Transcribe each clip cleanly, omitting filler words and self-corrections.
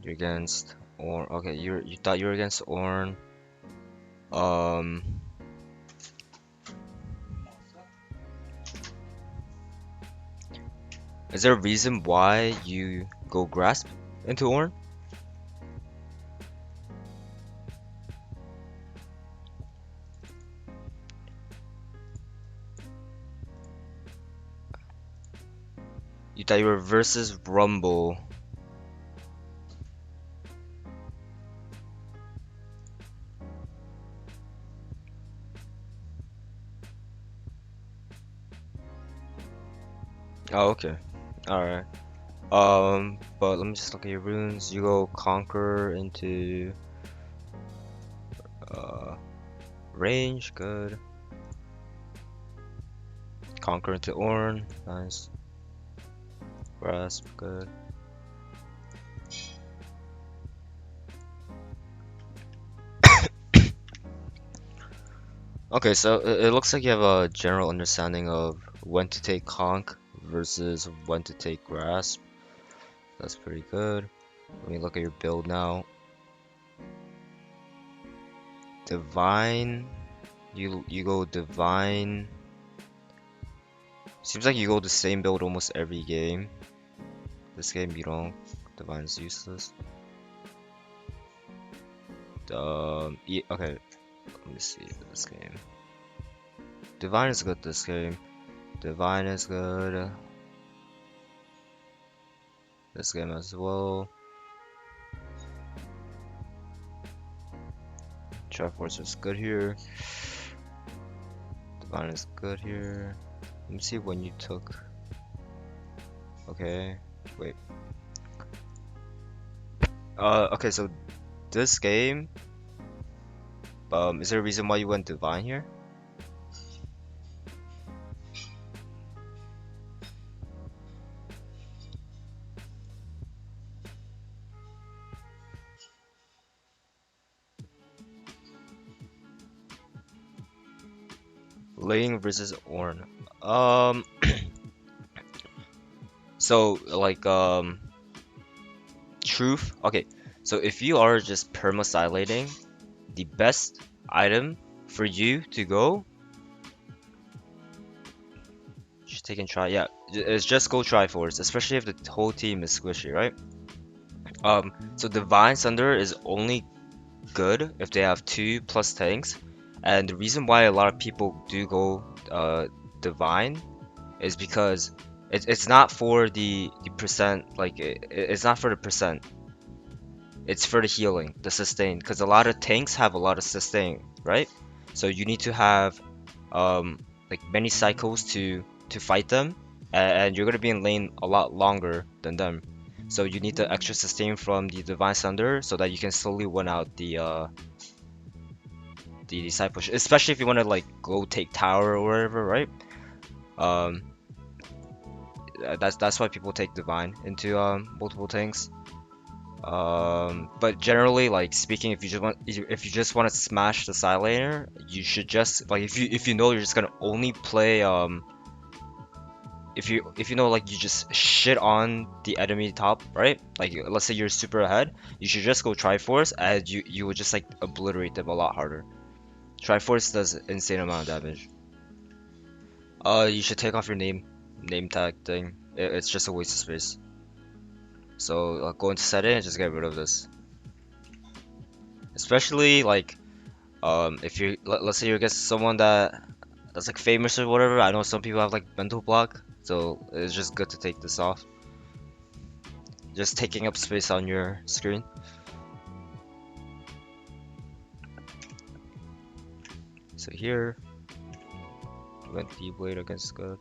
You're against Orn. Okay, you thought you were against Orn. Is there a reason why you go grasp into Orn? You thought you were versus Rumble. Oh, okay. Alright. But let me just look at your runes. You go Conquer into range, good. Conquer into Orn, nice. Grasp, good. Okay, so it looks like you have a general understanding of when to take Conk versus when to take Grasp. That's pretty good. Let me look at your build now. Divine, you go Divine. Seems like you go the same build almost every game. This game you don't. Divine's useless. Okay, let me see this game. Divine is good this game. Divine is good. This game as well. Triforce is good here. Divine is good here. Let me see when you took. Okay, wait. Okay, so this game. Is there a reason why you went Divine here? Laying versus Orn. So like truth. Okay, so if you are just perma silating, the best item for you to go, just take and try. Yeah, is just go Triforce, especially if the whole team is squishy, right? So Divine Sunder is only good if they have 2+ tanks, and the reason why a lot of people do go Divine is because it's not for the percent, like it's not for the percent. It's for the healing, the sustain, because a lot of tanks have a lot of sustain, right? So you need to have like many cycles to fight them, and you're gonna be in lane a lot longer than them. So you need the extra sustain from the Divine Sunder so that you can slowly win out the discipleship, especially if you want to like go take tower or whatever, right? Um, that's why people take Divine into multiple tanks. But generally, like speaking, if you just want to smash the side laner, you should just like if you know you're just gonna only play if you know like you just shit on the enemy top, right? Like let's say you're super ahead, you should just go Triforce and you would just like obliterate them a lot harder. Triforce does insane amount of damage. You should take off your name tag thing. It's just a waste of space. So go into setting and just get rid of this. Especially like if you let's say you're against someone that's like famous or whatever. I know some people have like mental block, so it's just good to take this off. Just taking up space on your screen. So here, went D-Blade against good.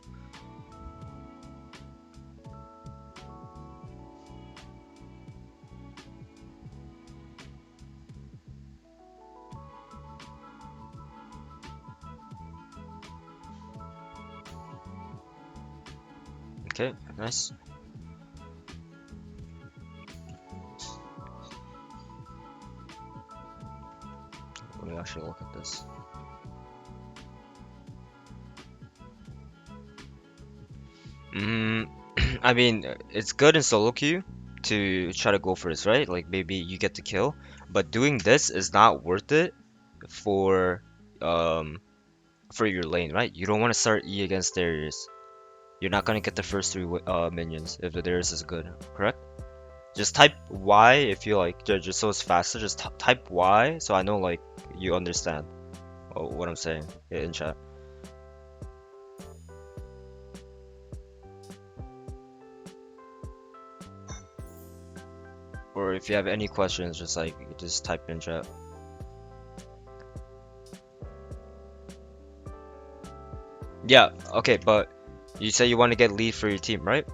Okay, nice. Let me actually look at this. I mean, it's good in solo queue. to try to go for this, right? Like maybe you get the kill, but doing this is not worth it for um for your lane, right? You don't want to start E against Darius. You're not gonna get the first three minions if the Darius is good, correct? Just type Y if you like, just so it's faster. Just type Y so I know like you understand what I'm saying in chat. Or if you have any questions, just type in chat. Yeah, okay, but you say you want to get lead for your team, right?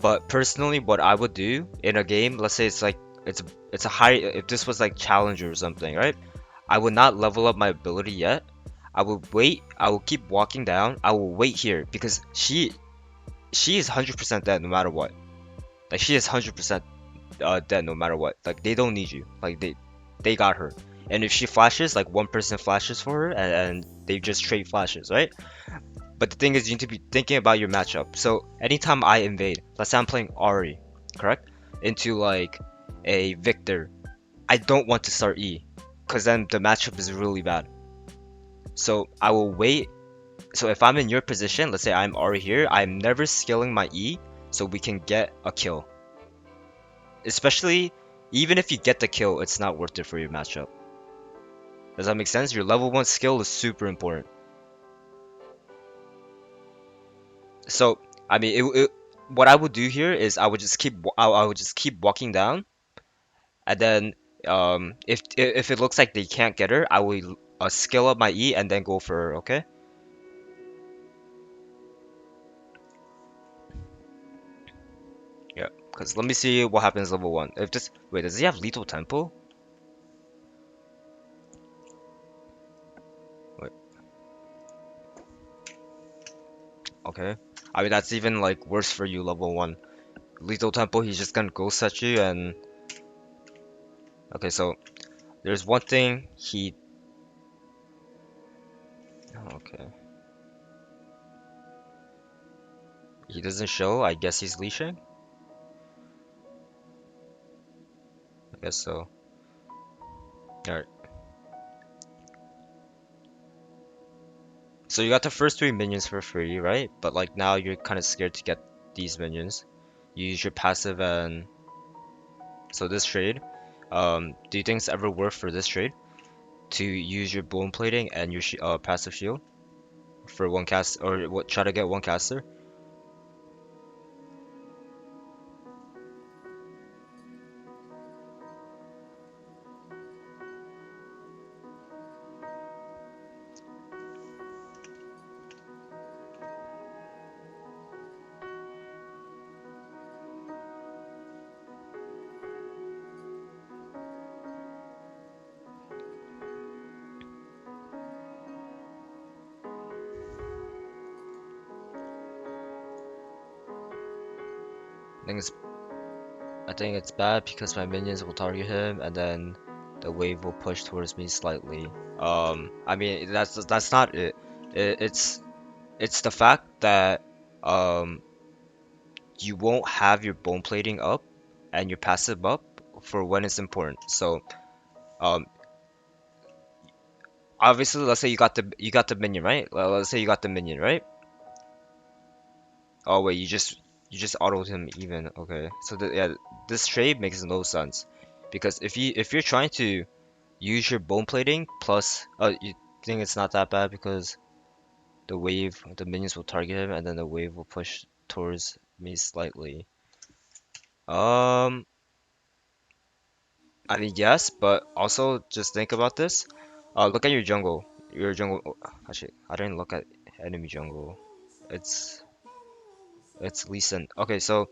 But personally, what I would do in a game, let's say it's a high, if this was like Challenger or something, right? I would not level up my ability yet. I would wait. I will keep walking down. I will wait here because she is 100% dead no matter what. Like she is 100% dead no matter what. Like they don't need you. Like they got her. And if she flashes, like one person flashes for her, and they just trade flashes, right? But the thing is, you need to be thinking about your matchup. So anytime I invade, let's say I'm playing Ahri, correct? Into like a Victor, I don't want to start E, because then the matchup is really bad. So I will wait. So if I'm in your position, let's say I'm Ahri here, I'm never skilling my E, so we can get a kill. Especially, even if you get the kill, it's not worth it for your matchup. Does that make sense? Your level 1 skill is super important. So, I mean, what I would do here is I would just keep walking down, and then if it looks like they can't get her, I will skill up my E and then go for her. Okay? Yeah. Cause let me see what happens level 1. If this wait, does he have lethal tempo? Wait. Okay. I mean that's even like worse for you level 1. Lethal tempo, he's just gonna ghost at you and okay, so there's one thing he okay. He doesn't show, I guess he's leashing? I guess so. Alright. So you got the first 3 minions for free, right? But like now you're kind of scared to get these minions. You use your passive and so this trade. Do you think it's ever worth for this trade to use your bone plating and your passive shield for one cast or what? Try to get one caster. I think it's bad because my minions will target him and then the wave will push towards me slightly. I mean that's not it. It's the fact that um you won't have your bone plating up and your passive up for when it's important. So um obviously let's say you got the minion, right? Let's say you got the minion, right? Oh wait, you just autoed him even. Okay. So yeah, this trade makes no sense because if you're trying to use your bone plating plus you think it's not that bad because the minions will target him and then the wave will push towards me slightly. Um I mean yes, but also just think about this. Look at your jungle. Your jungle actually I didn't look at enemy jungle. It's it's Lee Sin. Okay, so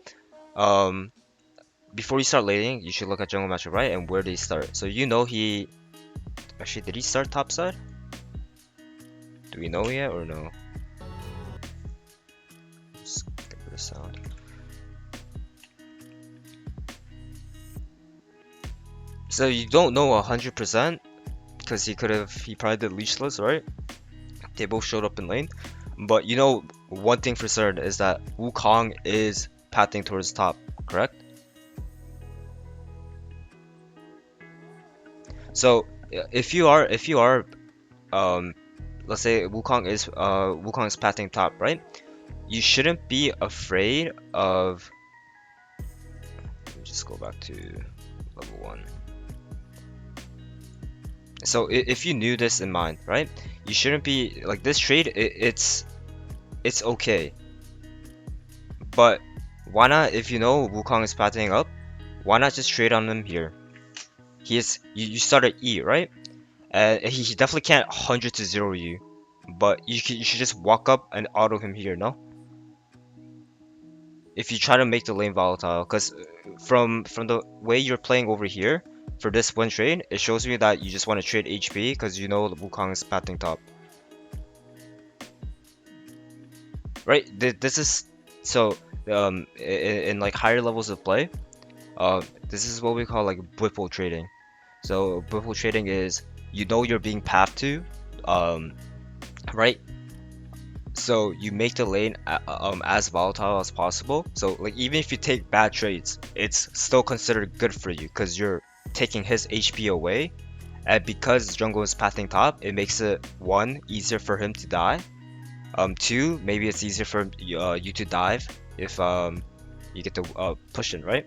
um before you start laning, you should look at jungle matchup, right? And where they start. So you know he actually did he start top side? Do we know yet or no? Just get rid of sound. So you don't know 100% because he probably did leashless, right? They both showed up in lane. But you know one thing for certain is that Wukong is pathing towards top, correct? So if you are let's say Wukong is pathing top, right? You shouldn't be afraid of. Let me just go back to level 1. So if you knew this in mind, right? You shouldn't be like this trade. It's okay, but why not? If you know Wukong is pathing up, why not just trade on him here? You start at E, right? He definitely can't 100 to 0 you, but you should just walk up and auto him here, no? If you try to make the lane volatile, because from the way you're playing over here for this one trade, it shows me that you just want to trade HP because you know Wukong is pathing top, right? This is so in like higher levels of play, this is what we call like 𝗤𝗿𝗿𝗆 trading. So 𝗤𝗿𝗿𝗆 trading is you know you're being pathed to, right? So you make the lane as volatile as possible. So like even if you take bad trades, it's still considered good for you because you're taking his HP away. And because jungle is pathing top, it makes it 1 easier for him to die. 2, maybe it's easier for you to dive if you get to push in, right?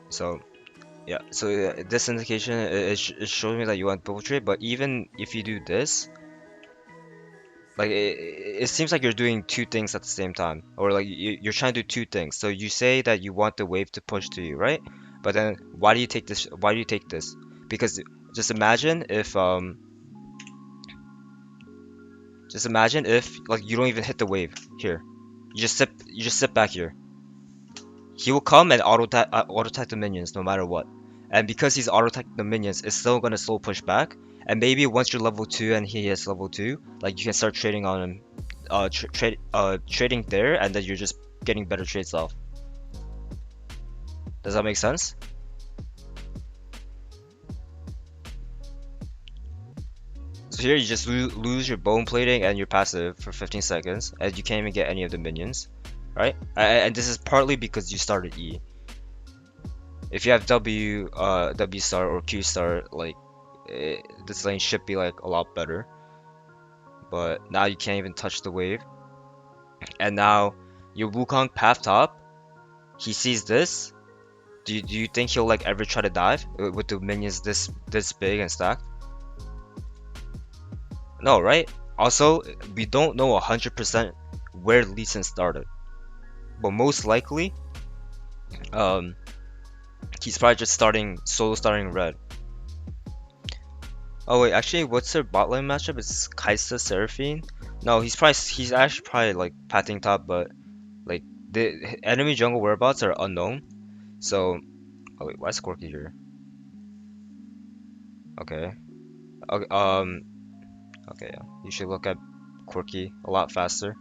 So yeah, so this indication it shows me that you want bubble trade, but even if you do this, like it seems like you're doing 2 things at the same time, or like you're trying to do 2 things. So you say that you want the wave to push to you, right? But then why do you take this? Why do you take this? Because just imagine if like you don't even hit the wave here. You just sit back here. He will come and auto attack the minions no matter what. And because he's auto attacking the minions, it's still gonna slow push back. And maybe once you're level 2 and he is level 2, like you can start trading on him, trading there, and then you're just getting better trades off. Does that make sense? So here you just lose your bone plating and your passive for 15 seconds, and you can't even get any of the minions, right? And this is partly because you started E. If you have W star or Q star, like this lane should be like a lot better. But now you can't even touch the wave. And now your Wukong path top, he sees this. Do you think he'll like ever try to dive with the minions this big and stacked? No, right? Also, we don't know 100% where Lee Sin started, but most likely, he's probably just solo starting red. Oh wait, actually, what's their bot lane matchup? It's 𝗧𝗍 𝗏𝗏. No, he's actually probably like pathing top, but like the enemy jungle whereabouts are unknown. So, oh wait, why is Quirky here? Okay. Okay, okay, yeah. You should look at Quirky a lot faster.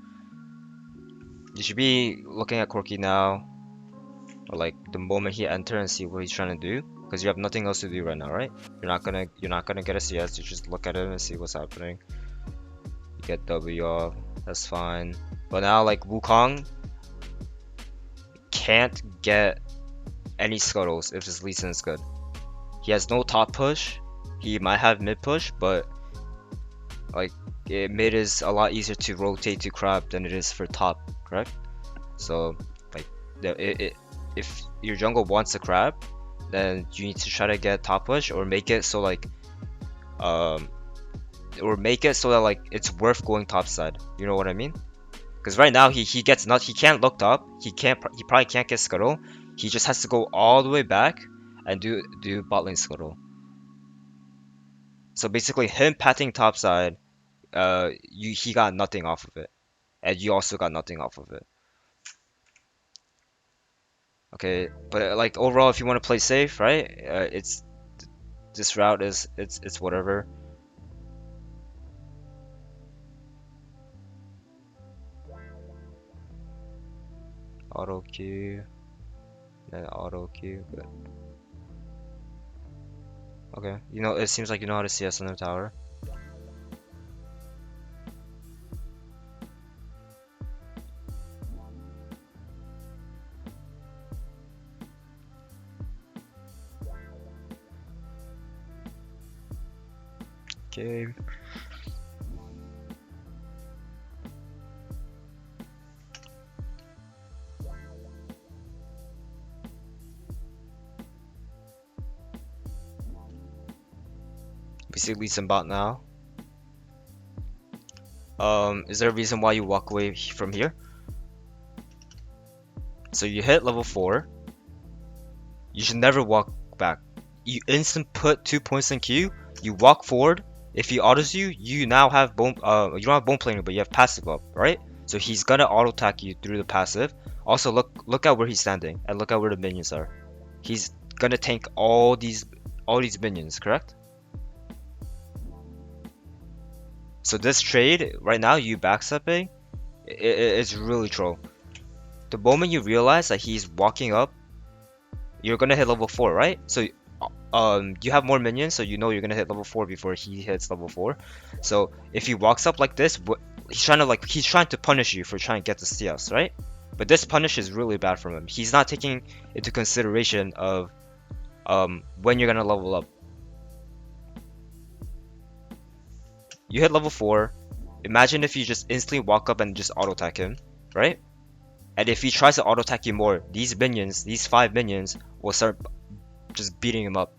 You should be looking at Quirky now, or like the moment he enters and see what he's trying to do, because you have nothing else to do right now, right? You're not gonna get a CS. You just look at it and see what's happening. You get W off, that's fine. But now like Wukong can't get any scuttles if his Lee Sin is good. He has no top push. He might have mid push, but like mid is a lot easier to rotate to crab than it is for top, correct? So like if your jungle wants a crab, then you need to try to get top push or make it so like that like it's worth going top side. You know what I mean? Because right now he can't look up. He probably can't get scuttle. He just has to go all the way back and do bot lane scuttle. So basically him pathing top side, he got nothing off of it, and you also got nothing off of it. Okay, but like overall, if you want to play safe, right? It's this route is it's whatever. Auto Q, then auto Q. Good. Okay, it seems like you know how to CS on the tower. Okay. We see 𝗬𝗏𝗏𝗏 now. Is there a reason why you walk away from here? So you hit level 4. You should never walk back. You instant put 2 points in queue. You walk forward. If he autos you, you now have bone. You don't have bone planer, but you have passive up, right? So he's gonna auto attack you through the passive. Also, look at where he's standing and look at where the minions are. He's gonna tank all these minions, correct? So this trade right now, you backstepping, it's really troll. The moment you realize that he's walking up, you're gonna hit level 4, right? So you have more minions, so you know you're gonna hit level 4 before he hits level 4. So if he walks up like this, he's trying to punish you for trying to get the CS, right? But this punish is really bad from him. He's not taking into consideration of when you're gonna level up. You hit level 4. Imagine if you just instantly walk up and just auto attack him, right? And if he tries to auto attack you more, these 5 minions, will start just beating him up.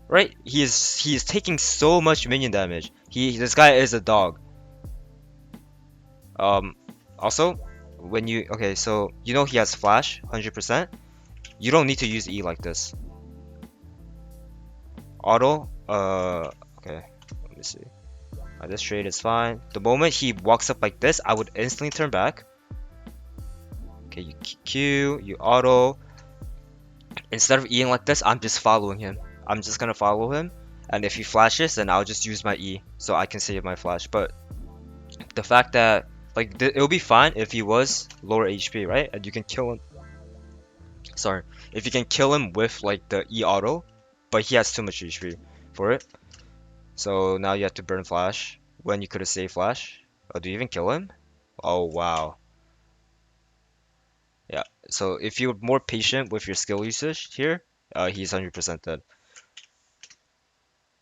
Right? He is taking so much minion damage. This guy is a dog. Also, when you so you know he has flash 100%. You don't need to use E like this. Auto. Okay. Let me see. This trade is fine. The moment he walks up like this, I would instantly turn back. Okay, you Q, you auto. Instead of Eing like this, I'm just following him. I'm just gonna follow him, and if he flashes, then I'll just use my E so I can save my flash. But the fact that it'll be fine if he was lower HP, right? And you can kill him. Sorry, if you can kill him with like the E auto, but he has too much HP for it. So now you have to burn flash when you could have saved flash. Oh, do you even kill him? Oh wow. Yeah. So if you're more patient with your skill usage here, he's 100% dead.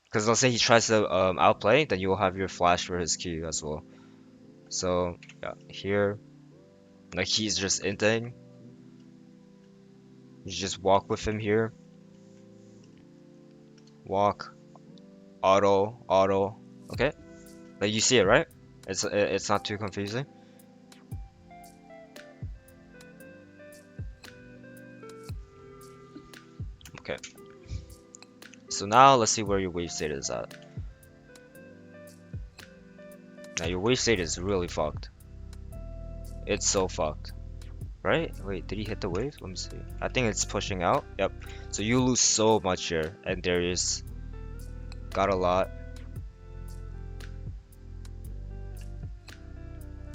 Because let's say he tries to outplay, then you will have your flash for his Q as well. So yeah, here, like he's just inting. You just walk with him here. Walk, auto. Okay, like you see it, right? It's not too confusing. Okay. So now let's see where your wave state is at. Now your wave state is really fucked. It's so fucked. Right? Wait, did he hit the wave? Let me see. I think it's pushing out. Yep. So you lose so much here. And Darius got a lot.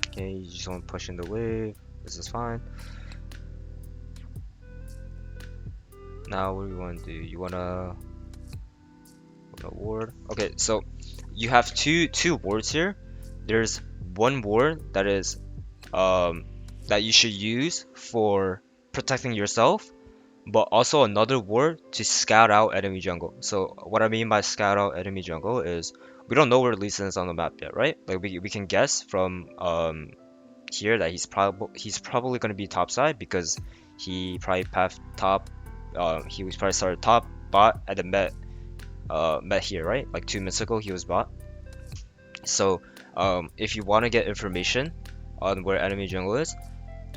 Okay, you just want to push in the wave. This is fine. Now what do you want to do? You wanna ward? Okay, so you have two wards here. There's one ward that is that you should use for protecting yourself, but also another ward to scout out enemy jungle. So what I mean by scout out enemy jungle is we don't know where 𝗬𝗏 is on the map yet, right? Like we can guess from here that he's probably gonna be top side because he probably pathed top. He was probably started top bot and then met here, right? Like 2 minutes ago he was bot. So if you want to get information on where enemy jungle is,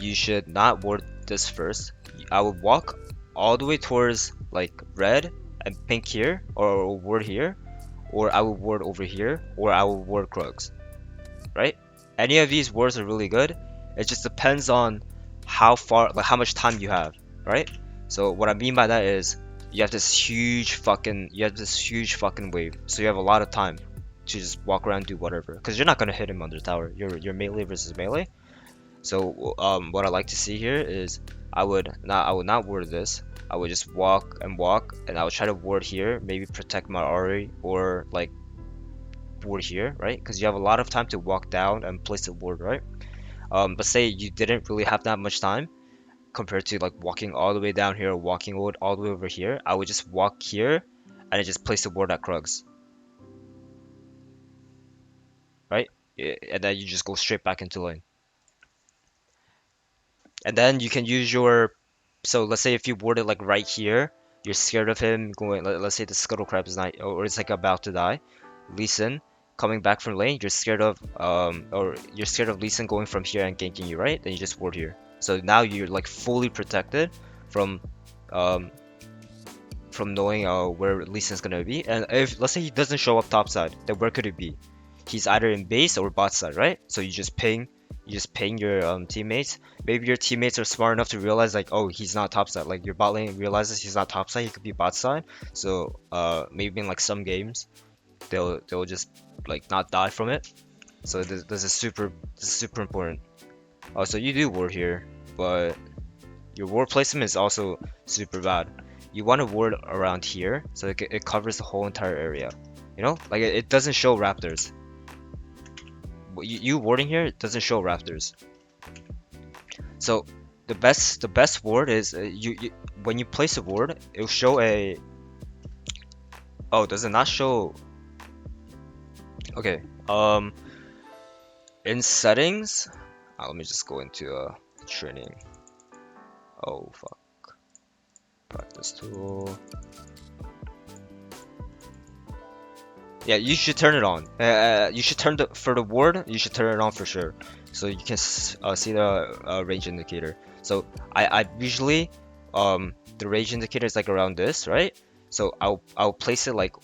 you should not ward this first. I would walk all the way towards like red and pink here, or ward here, or I would ward over here, or I would ward Krugs, right? Any of these wards are really good. It just depends on how much time you have, right? So what I mean by that is you have this huge fucking wave, so you have a lot of time to just walk around and do whatever, because you're not gonna hit him on the tower. You're melee versus melee. So what I like to see here is I would not ward this. I would just walk, and I would try to ward here, maybe protect my Ahri, or like ward here, right? Because you have a lot of time to walk down and place a ward, right? But say you didn't really have that much time compared to like walking all the way down here or walking all the way over here. I would just walk here and I just place the ward at Krugs, right? And then you just go straight back into lane. And then you can use your, so let's say if you ward it like right here, you're scared of him going, let's say the 𝗧𝗏𝗃𝗏𝗏 is not, or it's like about to die. Lee Sin coming back from lane, you're scared of, or you're scared of Lee Sin going from here and ganking you, right? Then you just ward here. So now you're like fully protected from, um, from knowing where Lee Sin's gonna be. And if let's say he doesn't show up top side, then where could it be? He's either in base or bot side, right? So you just ping your teammates. Maybe your teammates are smart enough to realize like, oh, he's not top side. Like your bot lane realizes he's not top side, he could be bot side. So maybe in like some games, they'll just like not die from it. So this is super important. Oh, so you do ward here, but your ward placement is also super bad. You want to ward around here so it covers the whole entire area. You know, like it doesn't show raptors. You warding here, it doesn't show raptors. So the best ward is you when you place a ward, it'll show a. Oh, does it not show? Okay. In settings, let me just go into training. Oh fuck. Practice tool. Yeah, you should turn it on. You should turn for the ward. You should turn it on for sure, so you can see the range indicator. So I usually the range indicator is like around this, right? So I'll place it like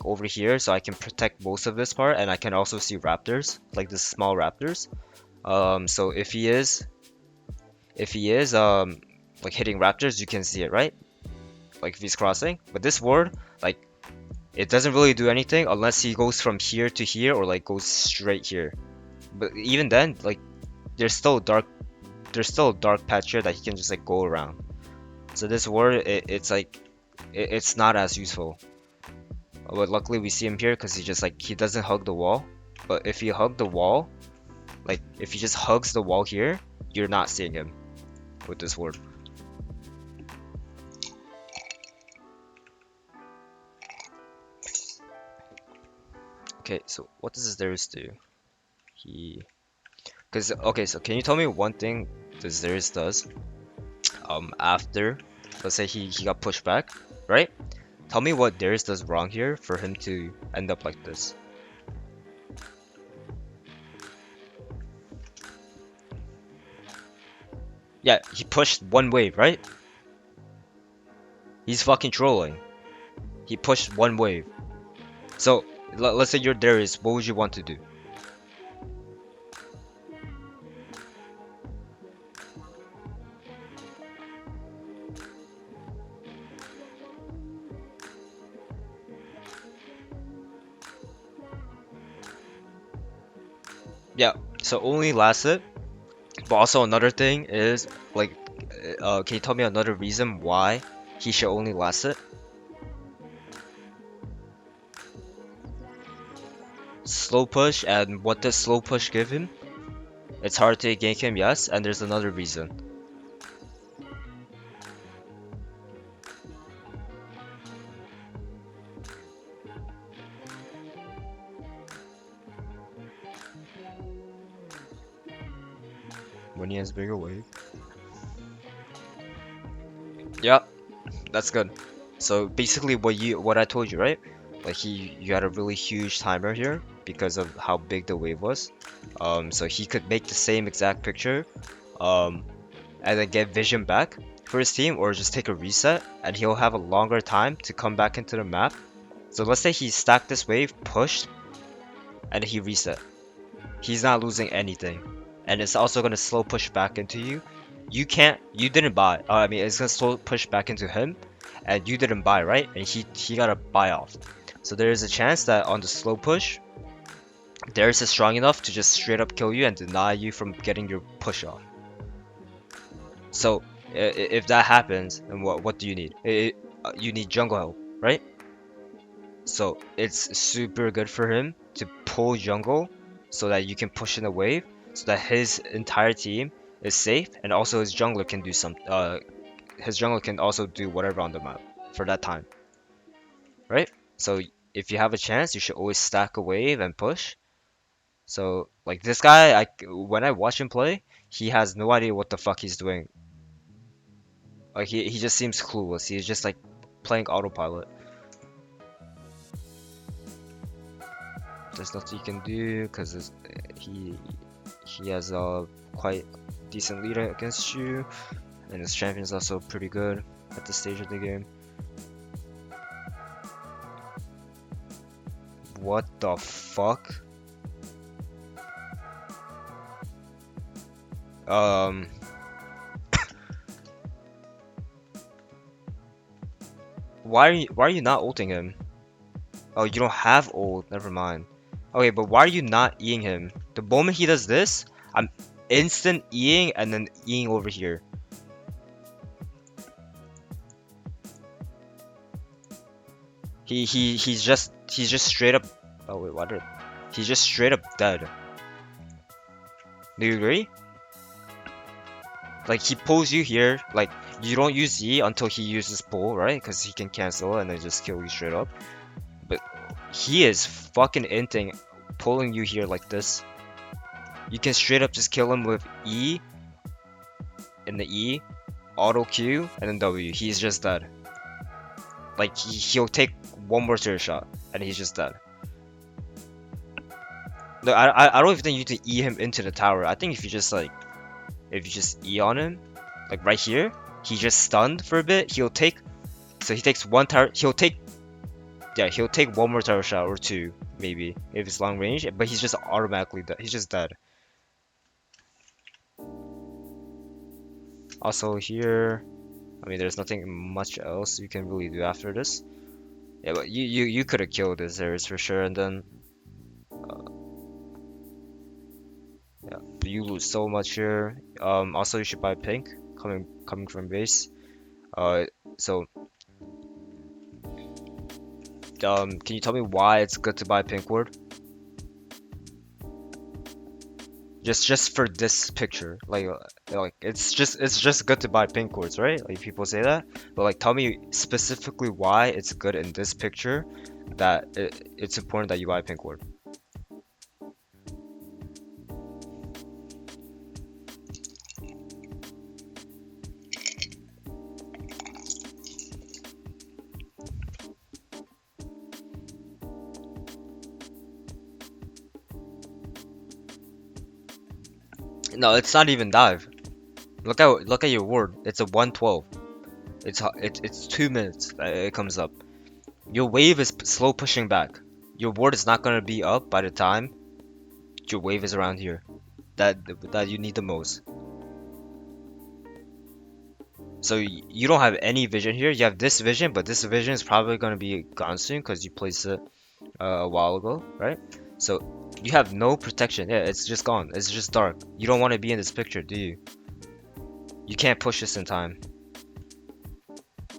over here, so I can protect most of this part, and I can also see raptors, like the small raptors. So if he is like hitting raptors, you can see it, right? Like if he's crossing. But this ward, like, it doesn't really do anything unless he goes from here to here or like goes straight here. But even then, like, there's still a dark patch here that he can just like go around. So this ward, it's like it's not as useful. But luckily we see him here because he doesn't hug the wall. But if you hug the wall, like if he just hugs the wall here, you're not seeing him with this ward. Okay, so what does Darius do? Okay, so can you tell me one thing Darius does? After, let's say he got pushed back, right? Tell me what Darius does wrong here for him to end up like this. Yeah, he pushed one wave, right? He's fucking trolling. He pushed one wave. So let's say you're Darius, what would you want to do? Yeah, so only last it. But also another thing is like, can you tell me another reason why he should only last it? Slow push, and what does slow push give him? It's hard to gank him, yes, and there's another reason. When he has bigger wave. Yeah, that's good. So basically what I told you, right? Like you had a really huge timer here because of how big the wave was. So he could make the same exact picture, and then get vision back for his team, or just take a reset, and he'll have a longer time to come back into the map. So let's say he stacked this wave, pushed, and he reset. He's not losing anything, and it's also gonna slow push back into you. You didn't buy. I mean, it's gonna slow push back into him, and you didn't buy, right? And he got a buy off. So there is a chance that on the slow push, Darius is strong enough to just straight up kill you and deny you from getting your push off. So if that happens, then what do you need? You need jungle help, right? So it's super good for him to pull jungle so that you can push in a wave. so that his entire team is safe, and also his jungler can do his jungler can also do whatever on the map for that time, right? So if you have a chance, you should always stack a wave and push. So like this guy, when I watch him play, he has no idea what the fuck he's doing. Like he just seems clueless. He's just like playing autopilot. There's nothing you can do because he has a quite decent lead against you, and his champion is also pretty good at this stage of the game. What the fuck? Why are you not ulting him? Oh, you don't have ult. Never mind. Okay, but why are you not Eing him? The moment he does this, I'm instant Eing and then Eing over here. He's just straight up. Oh wait, what? He's just straight up dead. Do you agree? Like he pulls you here, like you don't use Z until he uses pull, right? Because he can cancel and then just kill you straight up. But he is fucking inting, pulling you here like this. You can straight up just kill him with E, in the E, auto Q, and then W. He's just dead. Like he'll take one more turret shot and he's just dead. No, I don't even think you need to E him into the tower. I think if you just E on him, like right here, he just stunned for a bit. He'll take, so he takes one tower. He'll take one more tower shot or two maybe if it's long range. But he's just automatically dead. He's just dead. Also here, I mean, there's nothing much else you can really do after this. Yeah, but you could have killed this Jayce for sure, and then yeah, you lose so much here. Also you should buy pink coming from base. So can you tell me why it's good to buy pink ward? Just for this picture, like it's just good to buy pink wards, right? Like people say that, but like tell me specifically why it's good in this picture that it's important that you buy pink ward. No, it's not even dive. Look at your ward. It's a 112. It's 2 minutes that it comes up. Your wave is slow pushing back. Your ward is not gonna be up by the time your wave is around here. That you need the most. So you don't have any vision here. You have this vision, but this vision is probably gonna be gone soon because you placed it a while ago, right? So you have no protection. Yeah, it's just gone. It's just dark. You don't want to be in this picture, do you? You can't push this in time.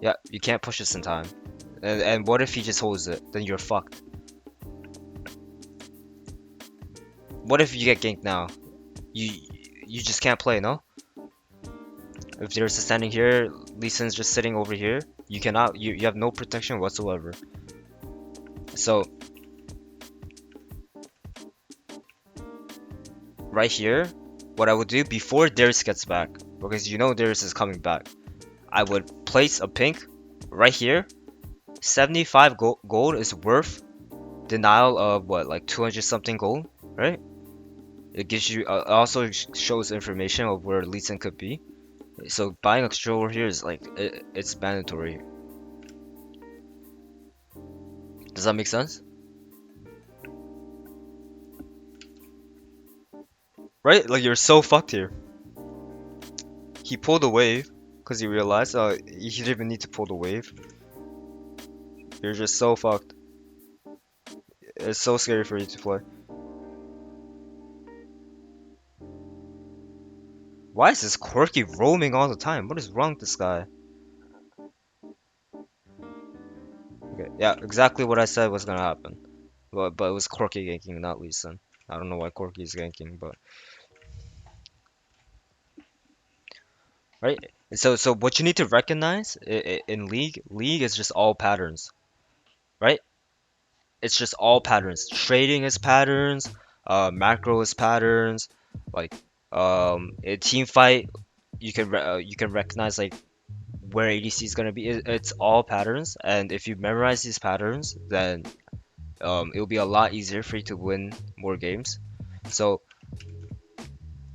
Yeah, you can't push this in time. And what if he just holds it? Then you're fucked. What if you get ganked now? You just can't play, no? If there's a standing here, Lee Sin's just sitting over here. You cannot. You have no protection whatsoever. So right here, what I would do before Jayce gets back, because you know Jayce is coming back, I would place a pink right here. 75 gold is worth denial of what, like 200 something gold, right? It gives you also shows information of where Lee Sin could be. So buying a controller here is like it's mandatory. Does that make sense? Right? Like you're so fucked here. He pulled a wave because he realized he didn't even need to pull the wave. You're just so fucked. It's so scary for you to play. Why is this Quirky roaming all the time? What is wrong with this guy? Okay, yeah, exactly what I said was gonna happen. But it was Quirky ganking, not Lee Sin. I don't know why Quirky is ganking, but right? So what you need to recognize in League is just all patterns, right? It's just all patterns. Trading is patterns, macro is patterns, like a team fight. You can recognize like where ADC is gonna be. It's all patterns, and if you memorize these patterns, then it'll be a lot easier for you to win more games. So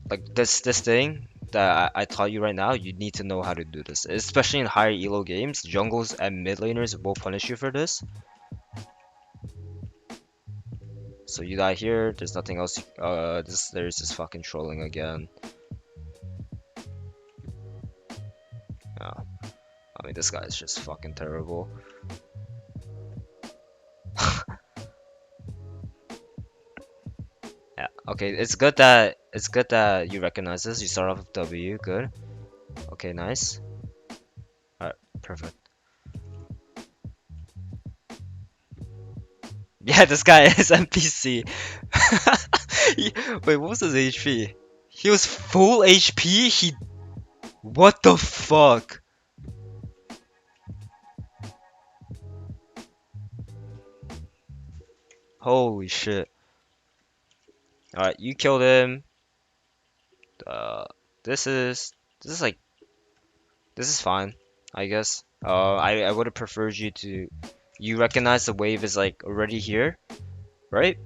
like this thing that I taught you right now, you need to know how to do this, especially in higher elo games. Jungles and mid laners will punish you for this. So you die here. There's nothing else. There's this fucking trolling again. Yeah, I mean this guy is just fucking terrible. Yeah. Okay, it's good that you recognize this. You start off with W. Good. Okay, nice. Alright, perfect. Yeah, this guy is NPC. Wait, what was his HP? He was full HP? What the fuck? Holy shit. Alright, you killed him. Uh, this is... This is like... This is fine, I guess. I would have preferred you to... You recognize the wave is like already here, right?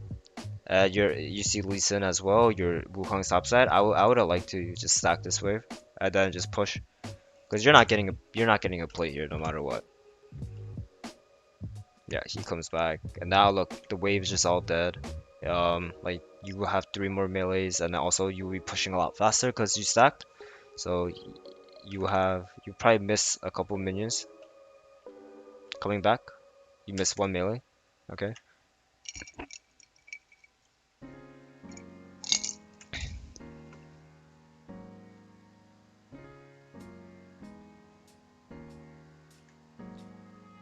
You see Lee Sin as well. Your Wukong's topside. I would have liked to just stack this wave and then just push, because you're not getting a play here no matter what. Yeah, he comes back, and now look, the wave's just all dead. Like you will have 3 more melees, and also you will be pushing a lot faster because you stacked. So you probably miss a couple minions coming back. You miss 1 melee. Okay.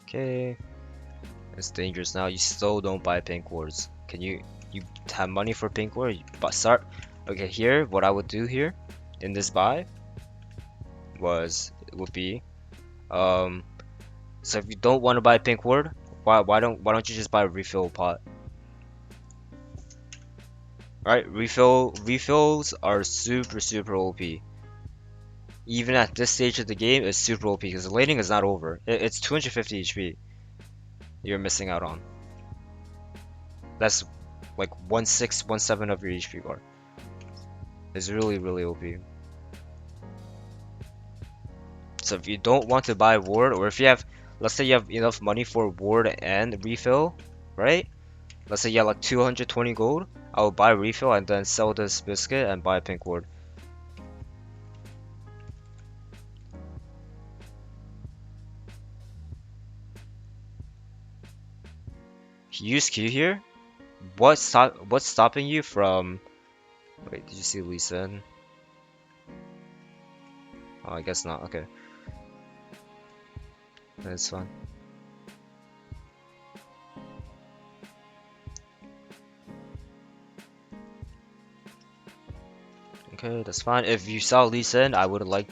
Okay. It's dangerous now. You still don't buy pink wards. Can you have money for pink ward? But start. Okay, here what I would do here in this buy would be so if you don't want to buy pink ward, why don't you just buy a refill pot? Right? Refills are super OP. Even at this stage of the game, it's super OP because the laning is not over. It's 250 HP you're missing out on. That's like 1/6, 1/7 of your HP bar. It's really OP. So if you don't want to buy ward, or if you have, let's say you have enough money for ward and refill, right? Let's say you have like 220 gold, I will buy refill and then sell this biscuit and buy a pink ward. Use Q here? What's stopping you from... Wait, did you see Lee Sin? Oh, I guess not. Okay. That's fine. Okay, that's fine. If you saw Lee Sin, I would like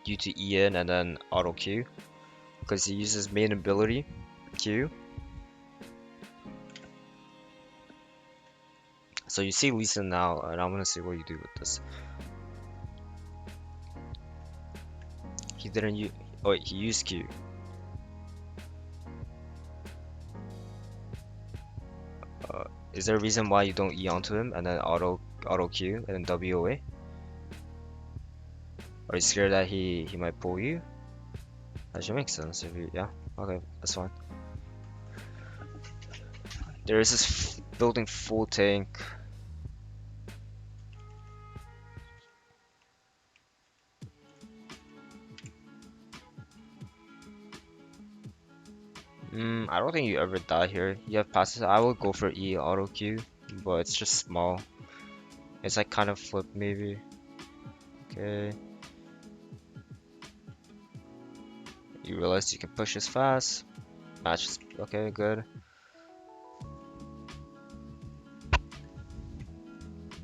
you to E in and then auto Q, because he uses main ability Q. So you see Lee Sin now, and I'm gonna see what you do with this. He didn't use. Oh wait, he used Q. Is there a reason why you don't E onto him and then auto Q and then W away? Are you scared that he might pull you? That should make sense if you, yeah. Okay, that's fine. There is this building full tank. I don't think you ever die here. You have passes. I will go for E auto Q, but it's just small. It's like kind of flip maybe. Okay. You realize you can push as fast. Matches. Okay, good.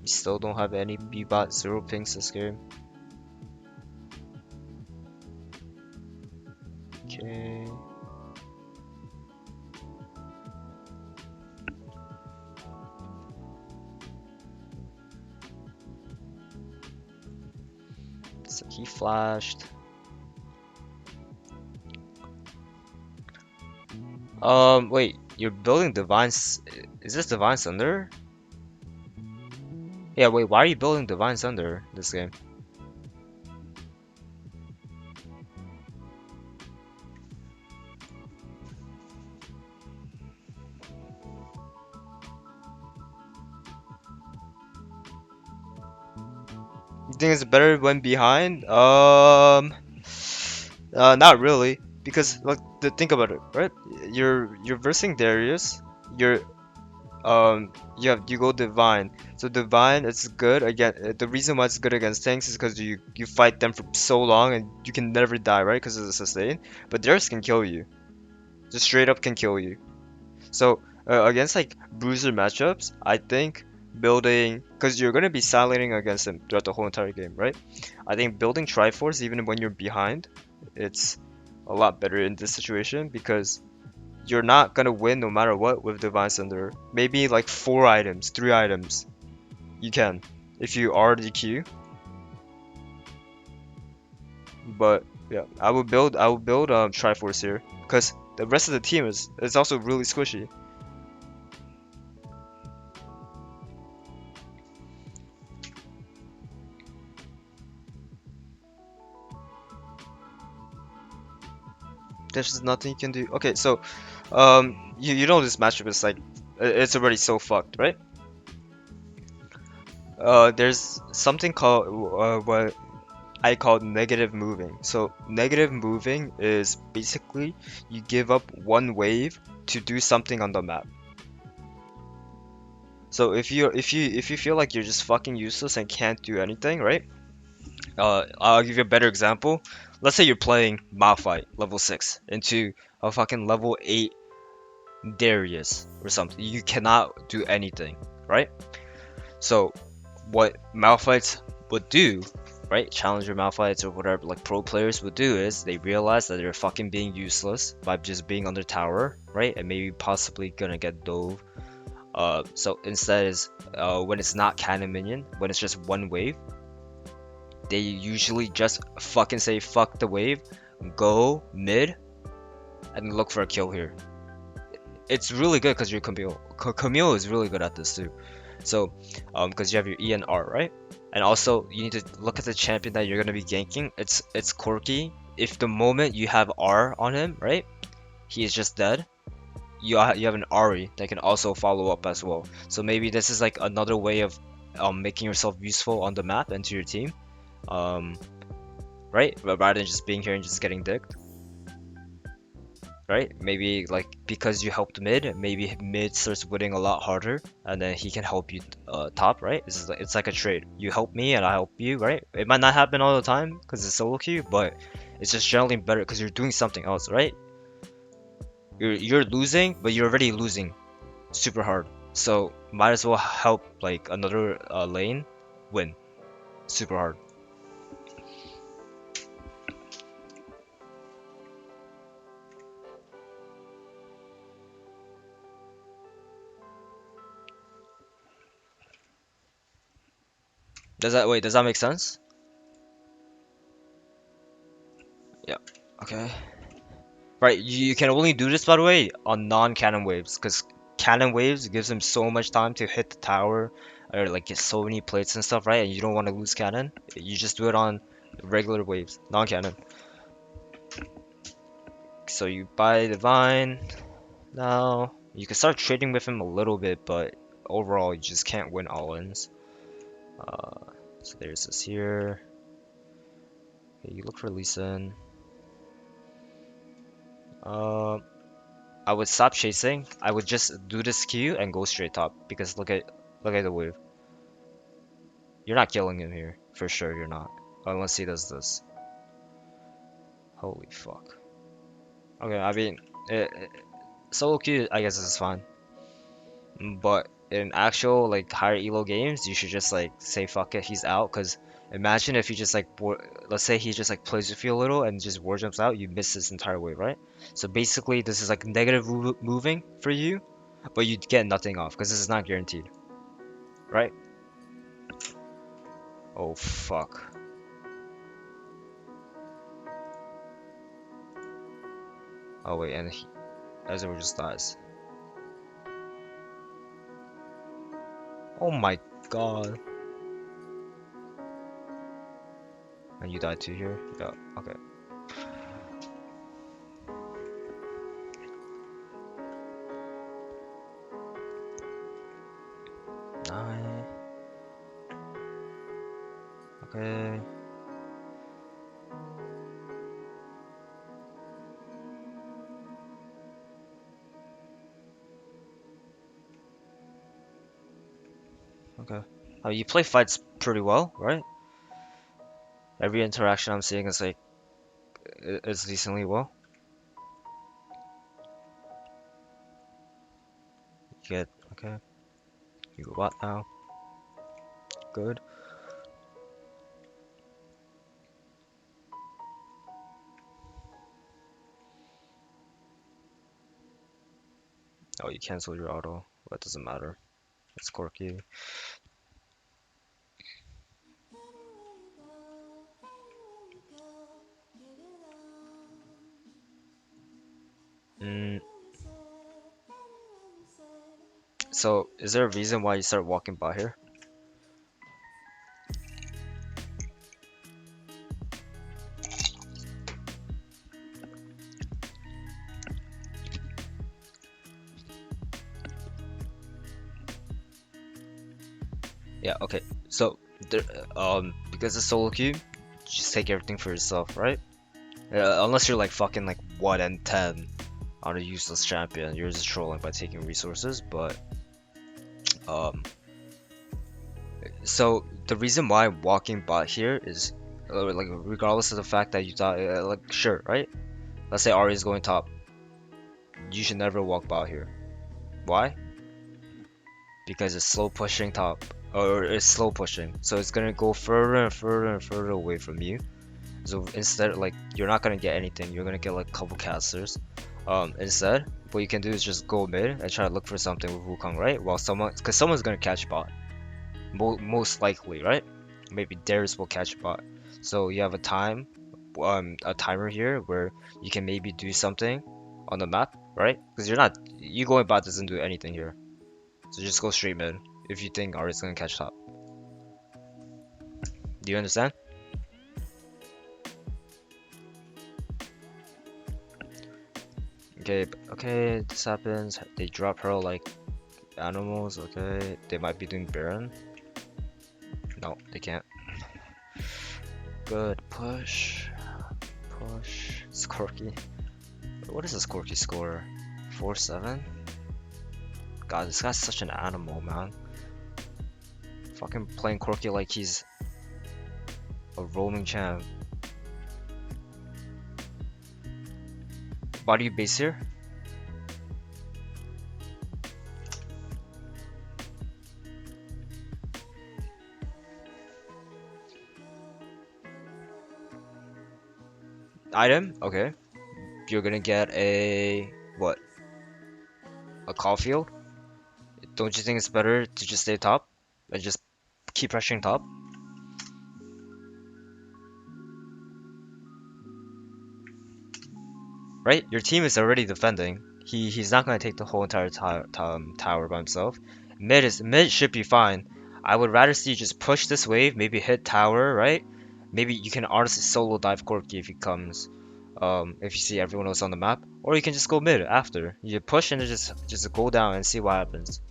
You still don't have any B-bot 0 pings this game. So he flashed. Wait, you're building Divine. Is this Divine Sunder? Yeah, wait, why are you building Divine Sunder this game? You think it's better when behind? Not really, because like think about it, right? You're versing Darius. You're you go Divine. So Divine is good again. The reason why it's good against tanks is because you fight them for so long and you can never die, right? Because of the sustain. But Darius can kill you. Just straight up can kill you. So against like bruiser matchups, I think building, because you're gonna be silencing against him throughout the whole entire game, right? I think building Triforce even when you're behind, it's a lot better in this situation because you're not gonna win no matter what with Divine Sunder. Maybe like 4 items, 3 items, you can if you RDQ. But yeah, I would build Triforce here because the rest of the team is also really squishy. There's just nothing you can do. Okay, so you know this matchup is like it's already so fucked, right? There's something called what I call negative moving. So negative moving is basically you give up one wave to do something on the map. So if you feel like you're just fucking useless and can't do anything, right? I'll give you a better example. Let's say you're playing Malphite level 6 into a fucking level 8 Darius or something. You cannot do anything, right? So what Malphites would do, right? Challenger Malphites or whatever, like pro players would do is they realize that they're fucking being useless by just being under tower, right? And maybe possibly gonna get dove. So instead is when it's not cannon minion, when it's just one wave, they usually just fucking say fuck the wave, go mid, and look for a kill here. It's really good because you're Camille. Camille is really good at this too. So, because you have your E and R, right? And also, you need to look at the champion that you're gonna be ganking. It's quirky. If the moment you have R on him, right, he is just dead. You have an Ari that can also follow up as well. So maybe this is like another way of making yourself useful on the map and to your team, um, right? But rather than just being here and just getting dicked. Right? Maybe like because you helped mid, maybe mid starts winning a lot harder, and then he can help you top, right? It's like a trade. You help me and I help you, right? It might not happen all the time because it's solo queue, but it's just generally better because you're doing something else, right? You're losing, but you're already losing super hard. So might as well help like another lane win super hard. Does that make sense? Yeah. Okay. Right, you can only do this by the way on non-cannon waves, because cannon waves gives him so much time to hit the tower or like get so many plates and stuff, right? And you don't want to lose cannon. You just do it on regular waves, non-cannon. So you buy Divine now. You can start trading with him a little bit, but overall you just can't win all-ins. So there's this here. Okay, you look for Lee Sin. I would stop chasing. I would just do this Q and go straight top because look at the wave. You're not killing him here. For sure you're not. Unless he does this. Holy fuck. Okay, I mean, solo queue, I guess is fine. But in actual, like, higher elo games, you should just, like, say fuck it, he's out. Because imagine if you just, like, let's say he just, like, plays with you a little and just war jumps out, you miss this entire wave, right? So basically, this is, like, negative moving for you, but you get nothing off because this is not guaranteed, right? Oh, fuck. Oh wait, and Ezra just dies. Oh my god. And you died too here? Yeah, okay. Nine. Okay. Okay. You play fights pretty well, right? Every interaction I'm seeing is like, it's decently well. You get, okay. You go what now? Good. Oh, you canceled your auto. That doesn't matter. It's quirky. Mm, so, is there a reason why you start walking by here? Yeah, okay. So, there, because it's solo queue, just take everything for yourself, right? Unless you're like fucking like 1 and 10 on a useless champion, you're just trolling by taking resources. But um, so the reason why walking bot here is like regardless of the fact that you thought like sure, right? Let's say Ari is going top, you should never walk bot here. Why? Because it's slow pushing top, or it's slow pushing, so it's gonna go further and further and further away from you. So instead, like, you're not gonna get anything. You're gonna get like a couple casters. Instead, what you can do is just go mid and try to look for something with Wukong, right? While because someone's gonna catch bot, most likely, right? Maybe Darius will catch bot. So you have a timer here where you can maybe do something on the map, right? Because you going bot doesn't do anything here. So just go straight mid if you think Ari's gonna catch top. Do you understand? Okay, this happens. They drop her like animals, okay. They might be doing Baron. No, they can't. Good, push. It's quirky. What is this quirky score? 4-7? God, this guy's such an animal, man. Fucking playing quirky like he's a roaming champ. Why do you base here? Item? Okay. You're gonna get a... what? A Caulfield? Don't you think it's better to just stay top? And just keep pressuring top? Right? Your team is already defending. He's not gonna take the whole entire tower by himself. Mid should be fine. I would rather see you just push this wave, maybe hit tower, right? Maybe you can honestly solo dive Corki if he comes. If you see everyone else on the map, or you can just go mid after. You push and just go down and see what happens.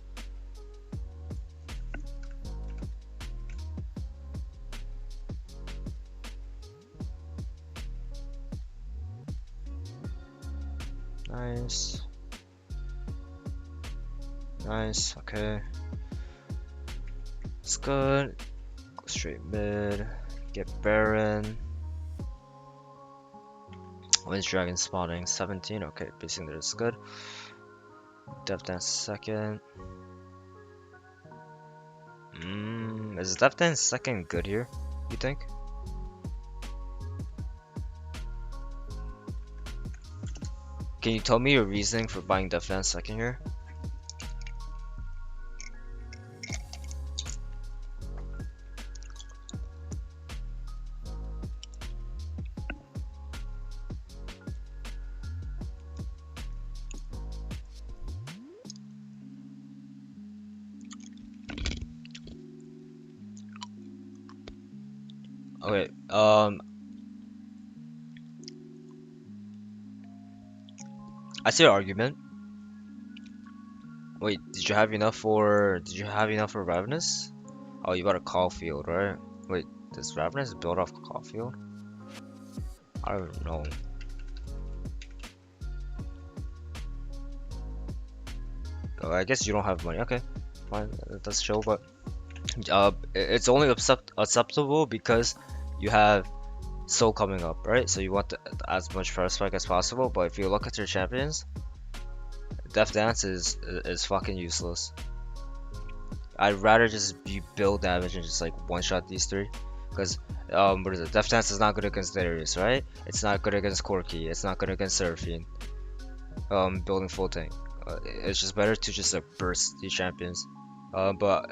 Nice. Nice, okay. It's good. Go straight mid. Get Baron. When's Dragon spawning? 17? Okay, basing there is good. Death Dance second. Is Death Dance second good here, you think? Can you tell me your reasoning for buying Death Dance second here? Okay, I see your argument. Wait, did you have enough for Ravenous? Oh, you got a Caulfield, right? Wait, does Ravenous build off Caulfield? I don't know. Oh, I guess you don't have money. Okay, fine, that's chill. But it's only acceptable because you have Soul coming up, right? So you want as much first spike as possible. But if you look at your champions, Death Dance is fucking useless. I'd rather just build damage and just like one shot these three, because what is it? Death Dance is not good against Darius, right? It's not good against Corki. It's not good against Seraphine. Building full tank. It's just better to just burst these champions. But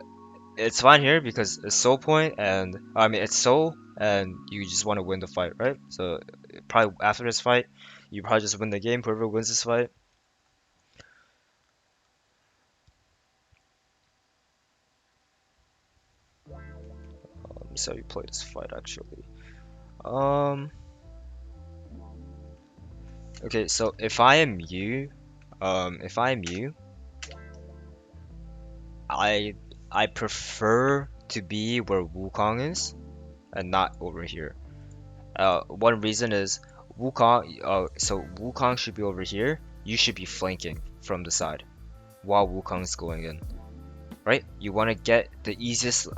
it's fine here because it's soul point, and I mean it's soul, and you just want to win the fight, right? So probably after this fight, you probably just win the game. Whoever wins this fight. Let me see how you play this fight actually. Okay, so if I am you, I prefer to be where Wukong is and not over here. One reason is Wukong. So Wukong should be over here. You should be flanking from the side while Wukong's going in, right? You want to get the easiest.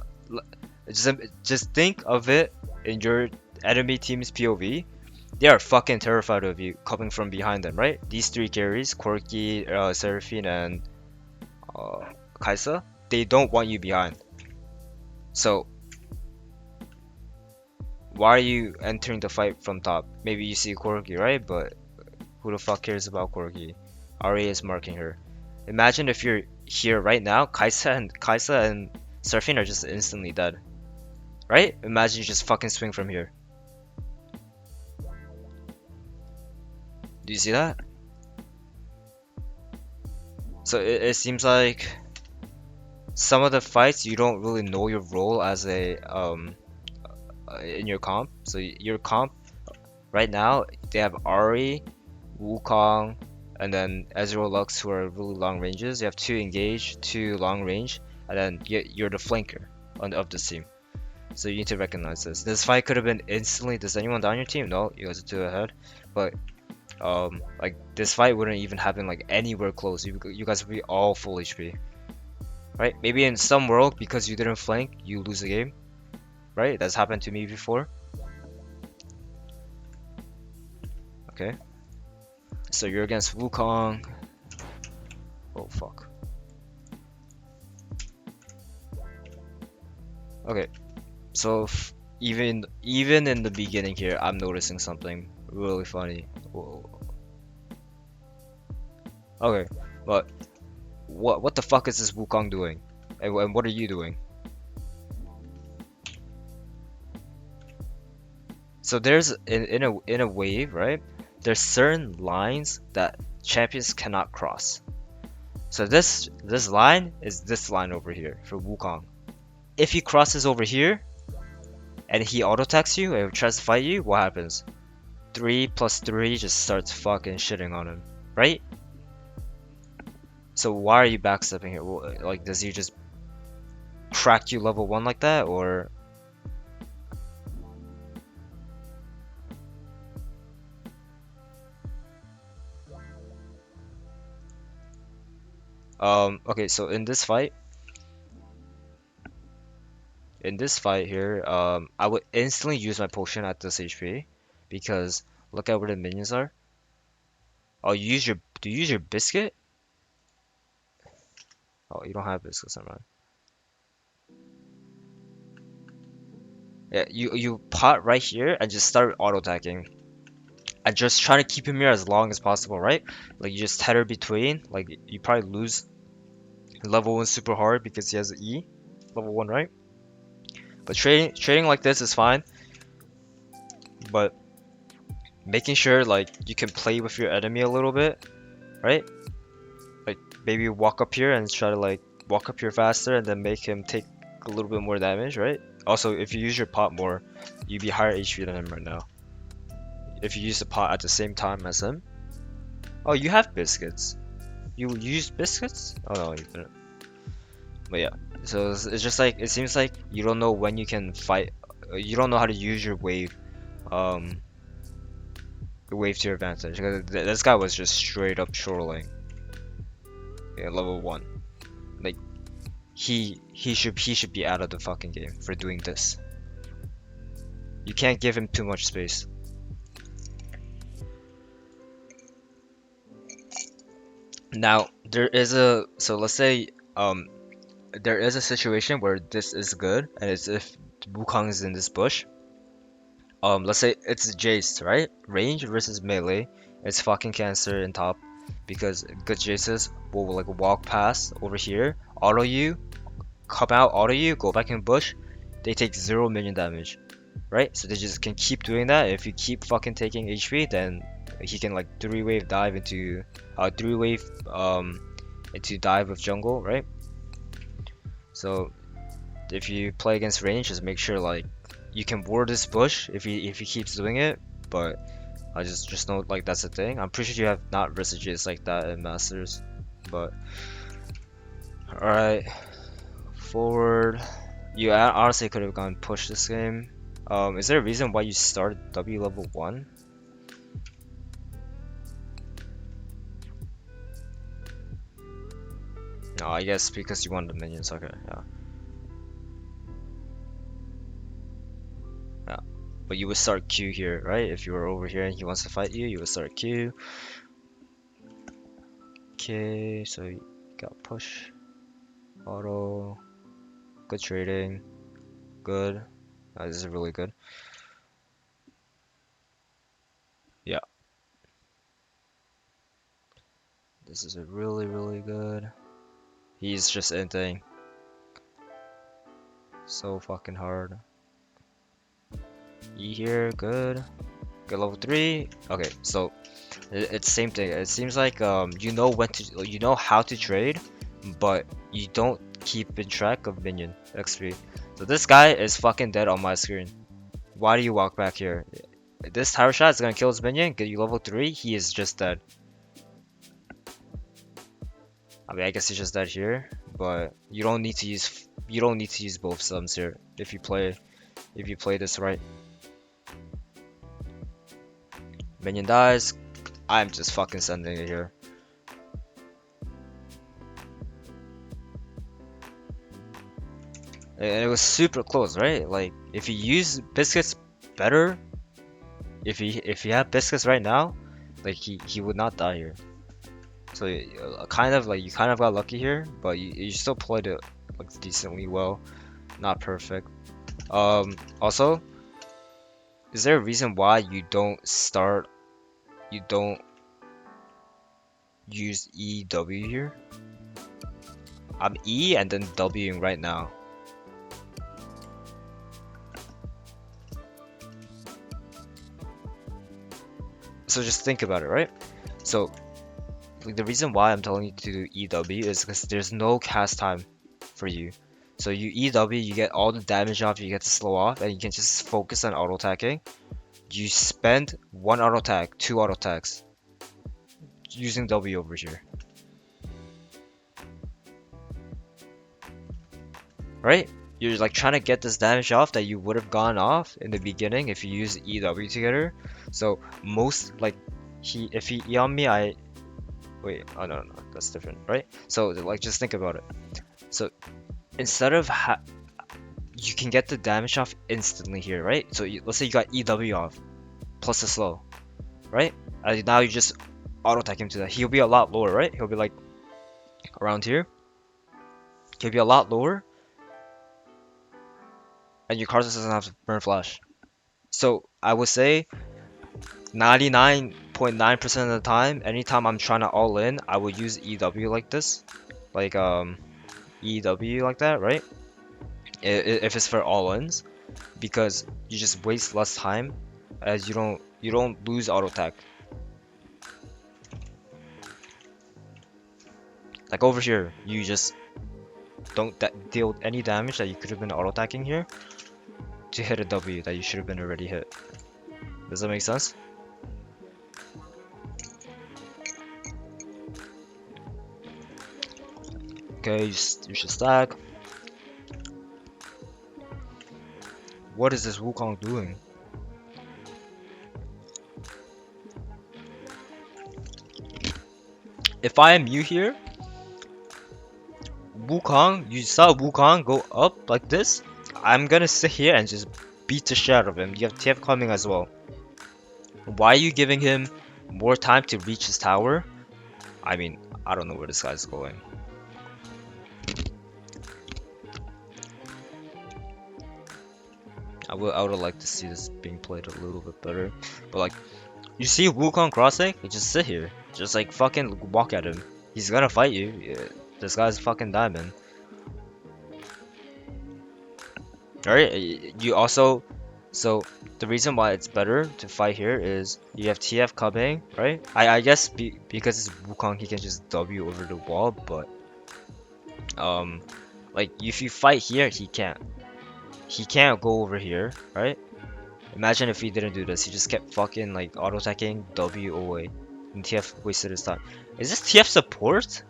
Just think of it in your enemy team's POV. They are fucking terrified of you coming from behind them, right? These three carries, Corki, Seraphine, and 𝗣𝗖, they don't want you behind. So why are you entering the fight from top? Maybe you see Corki, right? But who the fuck cares about Corki? Ari is marking her. Imagine if you're here right now, 𝗣𝗖 and Seraphine are just instantly dead. Right? Imagine you just fucking swing from here. Do you see that? So it seems like some of the fights you don't really know your role as a in your comp. So your comp right now, they have Ari, Wukong, and then Ezreal, Lux, who are really long ranges. You have 2 engage, 2 long range, and then you're the flanker of this team. So you need to recognize this. This fight could have been instantly. Does anyone down your team? No, you guys are 2 ahead. But like this fight wouldn't even happen like anywhere close. You guys would be all full HP, right? Maybe in some world, because you didn't flank, you lose the game, right? That's happened to me before. Okay, so you're against Wukong. Oh fuck. Okay, so even in the beginning here, I'm noticing something really funny. Whoa. Okay, but what the fuck is this Wukong doing? And what are you doing? So there's in a wave, right? There's certain lines that champions cannot cross. So this line is this line over here for Wukong. If he crosses over here and he auto attacks you and tries to fight you, what happens? 3 + 3 just starts fucking shitting on him, right? So why are you backstepping here? Well, like, does he just crack you level 1 like that, or? Okay, so in this fight here, I would instantly use my potion at this HP, because look at where the minions are. Oh, do you use your biscuit? Oh, you don't have biscuits, never mind. Yeah, you pot right here and just start auto attacking, and just try to keep him here as long as possible, right? Like, you just tether between. Like, you probably lose level 1 super hard because he has an E level 1, right? But trading like this is fine, but making sure like you can play with your enemy a little bit, right? Like maybe walk up here and try to like walk up here faster, and then make him take a little bit more damage, right? Also, if you use your pot more, you'd be higher HP than him right now. If you use the pot at the same time as him. Oh, you have biscuits. You use biscuits? Oh no, you didn't. But yeah, so it's just like, it seems like you don't know when you can fight. You don't know how to use your wave, the wave to your advantage. Because this guy was just straight up trolling. Yeah, level 1. Like, he should be out of the fucking game for doing this. You can't give him too much space. Now there is a, so let's say there is a situation where this is good, and it's if Wukong is in this bush. Let's say it's Jayce, right? Range versus melee. It's fucking cancer in top, because good Jayces will like walk past over here, auto you, come out, auto you, go back in bush. They take 0 minion damage, right? So they just can keep doing that. If you keep fucking taking HP, then he can like 3-wave dive into 3-wave into dive with jungle, right? So if you play against range, just make sure like you can ward this bush if he keeps doing it. But I just know like that's the thing. I'm pretty sure you have not messages like that in Masters. But alright, forward. You honestly could have gone push this game. Is there a reason why you started W level 1? No, I guess because you wanted the minions. Okay, yeah. Yeah. But you would start Q here, right? If you were over here and he wants to fight you, you would start Q. Okay, so you got push. Auto. Good trading. Good. This is really good. Yeah. This is a really good. He's just inting. So fucking hard. E here, good. Good level 3. Okay, so it's same thing. It seems like you know when to, you know how to trade, but you don't keep in track of minion XP. So this guy is fucking dead on my screen. Why do you walk back here? This tower shot is gonna kill his minion, get you level 3. He is just dead. I mean, I guess he's just dead here, but you don't need to use both subs here if you play this right. Minion dies. I'm just fucking sending it here. And it was super close, right? Like if you use biscuits better, if he had biscuits right now, like he would not die here. So kind of like you kind of got lucky here, but you still played it like decently well, not perfect. Also, is there a reason why you don't use EW here? I'm E and then Wing right now. So just think about it, right? So like, the reason why I'm telling you to do EW is because there's no cast time for you. So you EW, you get all the damage off, you get to slow off, and you can just focus on auto attacking. You spend 1 auto attack, 2 auto attacks using W over here. Right? You're like trying to get this damage off that you would have gone off in the beginning if you use EW together. So most like if he E on me, wait, oh no, that's different, right? So like just think about it. So instead of you can get the damage off instantly here, right? So let's say you got EW off plus the slow, right? And now you just auto attack him to that. He'll be a lot lower, right? He'll be like around here. He'll be a lot lower, and your Karthus doesn't have to burn flash. So I would say 99.9% of the time, anytime I'm trying to all in, I would use EW like this, like EW like that, right? If it's for all ins, because you just waste less time, as you don't lose auto attack. Like over here, you just don't deal any damage that you could have been auto attacking here to hit a W that you should have been already hit. Does that make sense? Okay, you should stack. What is this Wukong doing? If I am you here, Wukong, you saw Wukong go up like this, I'm gonna sit here and just beat the shit out of him. You have TF coming as well. Why are you giving him more time to reach his tower? I mean, I don't know where this guy's going. I would like to see this being played a little bit better. But like, you see Wukong crossing? You just sit here. Just like fucking walk at him. He's gonna fight you. Yeah, this guy's fucking diamond. Alright, you also... So, the reason why it's better to fight here is you have TF coming, right? I guess because it's Wukong, he can just W over the wall, but... like, if you fight here, he can't. He can't go over here, right? Imagine if he didn't do this. He just kept fucking like auto-attacking W away. And TF wasted his time. Is this TF support?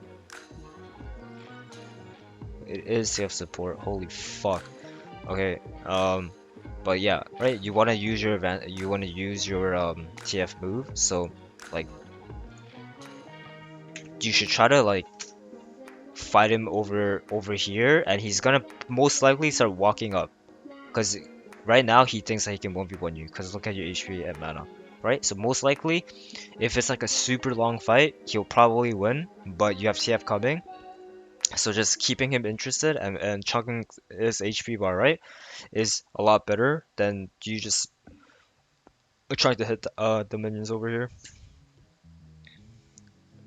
It is TF support. Holy fuck. Okay, but yeah, right? You wanna use your TF move, so like you should try to like fight him over here, and he's gonna most likely start walking up. Because right now he thinks that he can 1v1 you, because look at your HP and mana, right? So most likely, if it's like a super long fight, he'll probably win, but you have TF coming. So just keeping him interested and chunking his HP bar, right, is a lot better than you just trying to hit the minions over here.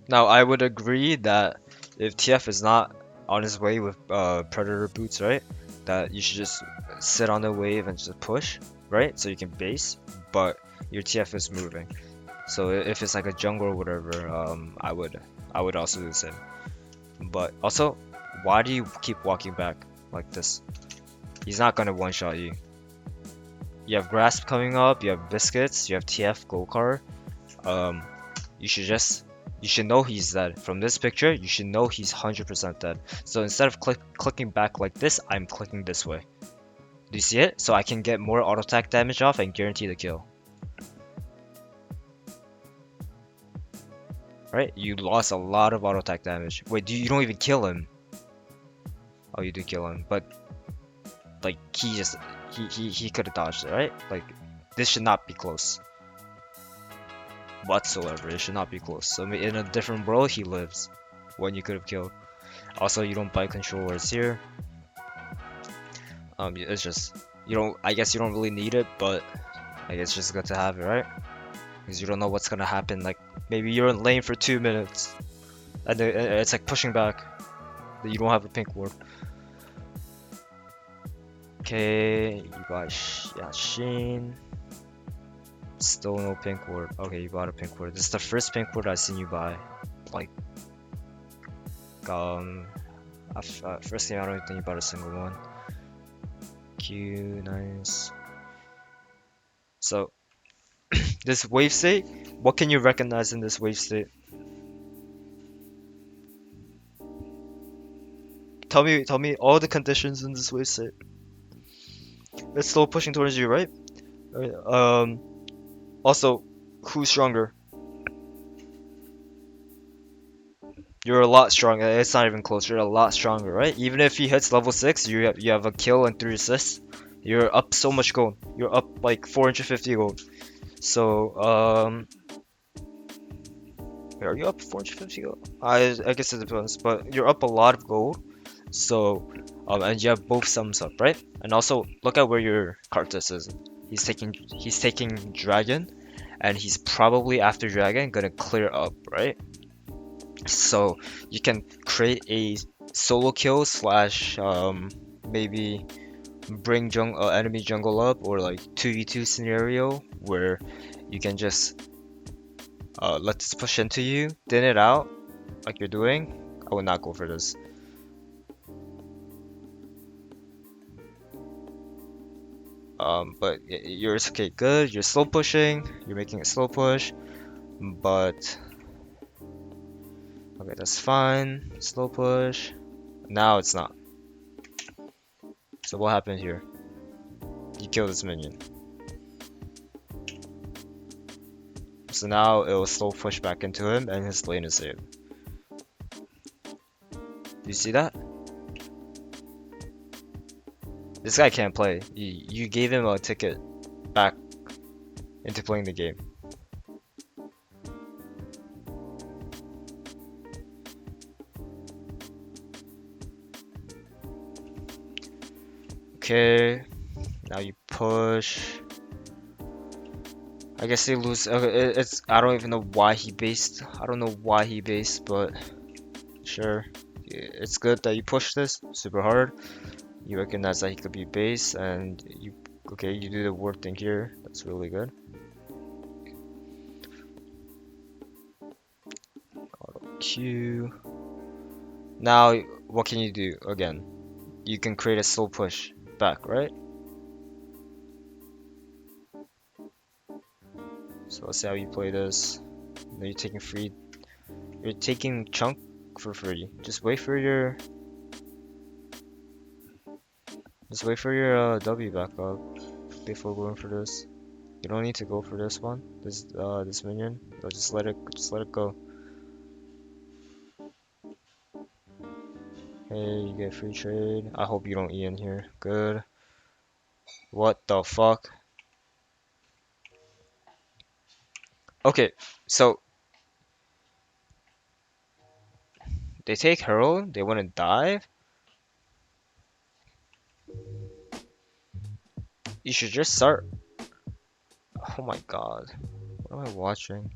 Now, I would agree that if TF is not on his way with Predator boots, right, that you should just sit on the wave and just push, right? So you can base, but your TF is moving. So if it's like a jungle or whatever, I would also do the same. But also, why do you keep walking back like this? He's not gonna one-shot you. You have Grasp coming up, you have Biscuits, you have TF Golkar. You should know he's dead. From this picture, you should know he's 100% dead. So instead of clicking back like this, I'm clicking this way. Do you see it? So I can get more auto attack damage off and guarantee the kill. Right? You lost a lot of auto attack damage. Wait, you don't even kill him. Oh, you do kill him, but like he could have dodged it, right? Like this should not be close whatsoever. It should not be close. So in a different world, he lives when you could have killed. Also, you don't buy controllers here. It's just I guess you don't really need it, but I guess it's just good to have it, right? Because you don't know what's gonna happen. Like maybe you're in lane for 2 minutes, and it's like pushing back. You don't have a pink ward. Okay, you got Sheen. Still no pink ward. Okay, you bought a pink ward. This is the first pink ward I've seen you buy. Like, first game I don't even think you bought a single one. Q, nice. So, this wave state, what can you recognize in this wave state? Tell me all the conditions in this wave state. It's still pushing towards you, right? Also, who's stronger? You're a lot stronger. It's not even close. You're a lot stronger, right? Even if he hits level 6, you have a kill and 3 assists. You're up so much gold. You're up like 450 gold. So, are you up 450 gold? I guess it depends, but you're up a lot of gold. So, and you have both sums up, right? And also, look at where your Karthus is. He's taking Dragon, and he's probably after Dragon gonna clear up, right? So you can create a solo kill slash maybe bring enemy jungle up, or like 2v2 scenario where you can just let this push into you, thin it out like you're doing. I would not go for this. But you're okay, good. You're slow pushing. You're making a slow push, but okay, that's fine. Slow push. Now it's not. So what happened here? You kill this minion. So now it will slow push back into him, and his lane is saved. Do you see that? This guy can't play. You gave him a ticket back into playing the game. Okay, now you push. I guess they lose. Okay, I don't even know why he based. I don't know why he based, but sure. It's good that you push this super hard. You recognize that he could be base, and you do the ward thing here. That's really good. Auto Q. Now what can you do again? You can create a slow push back, right? So let's see how you play this. Now you're taking free. You're taking chunk for free. Just wait for your W back up before going for this. You don't need to go for this one. This minion. Just let it go. Hey, you get free trade. I hope you don't E in here. Good. What the fuck? Okay, so they take Herald. They want to dive. You should just start. Oh my god. What am I watching?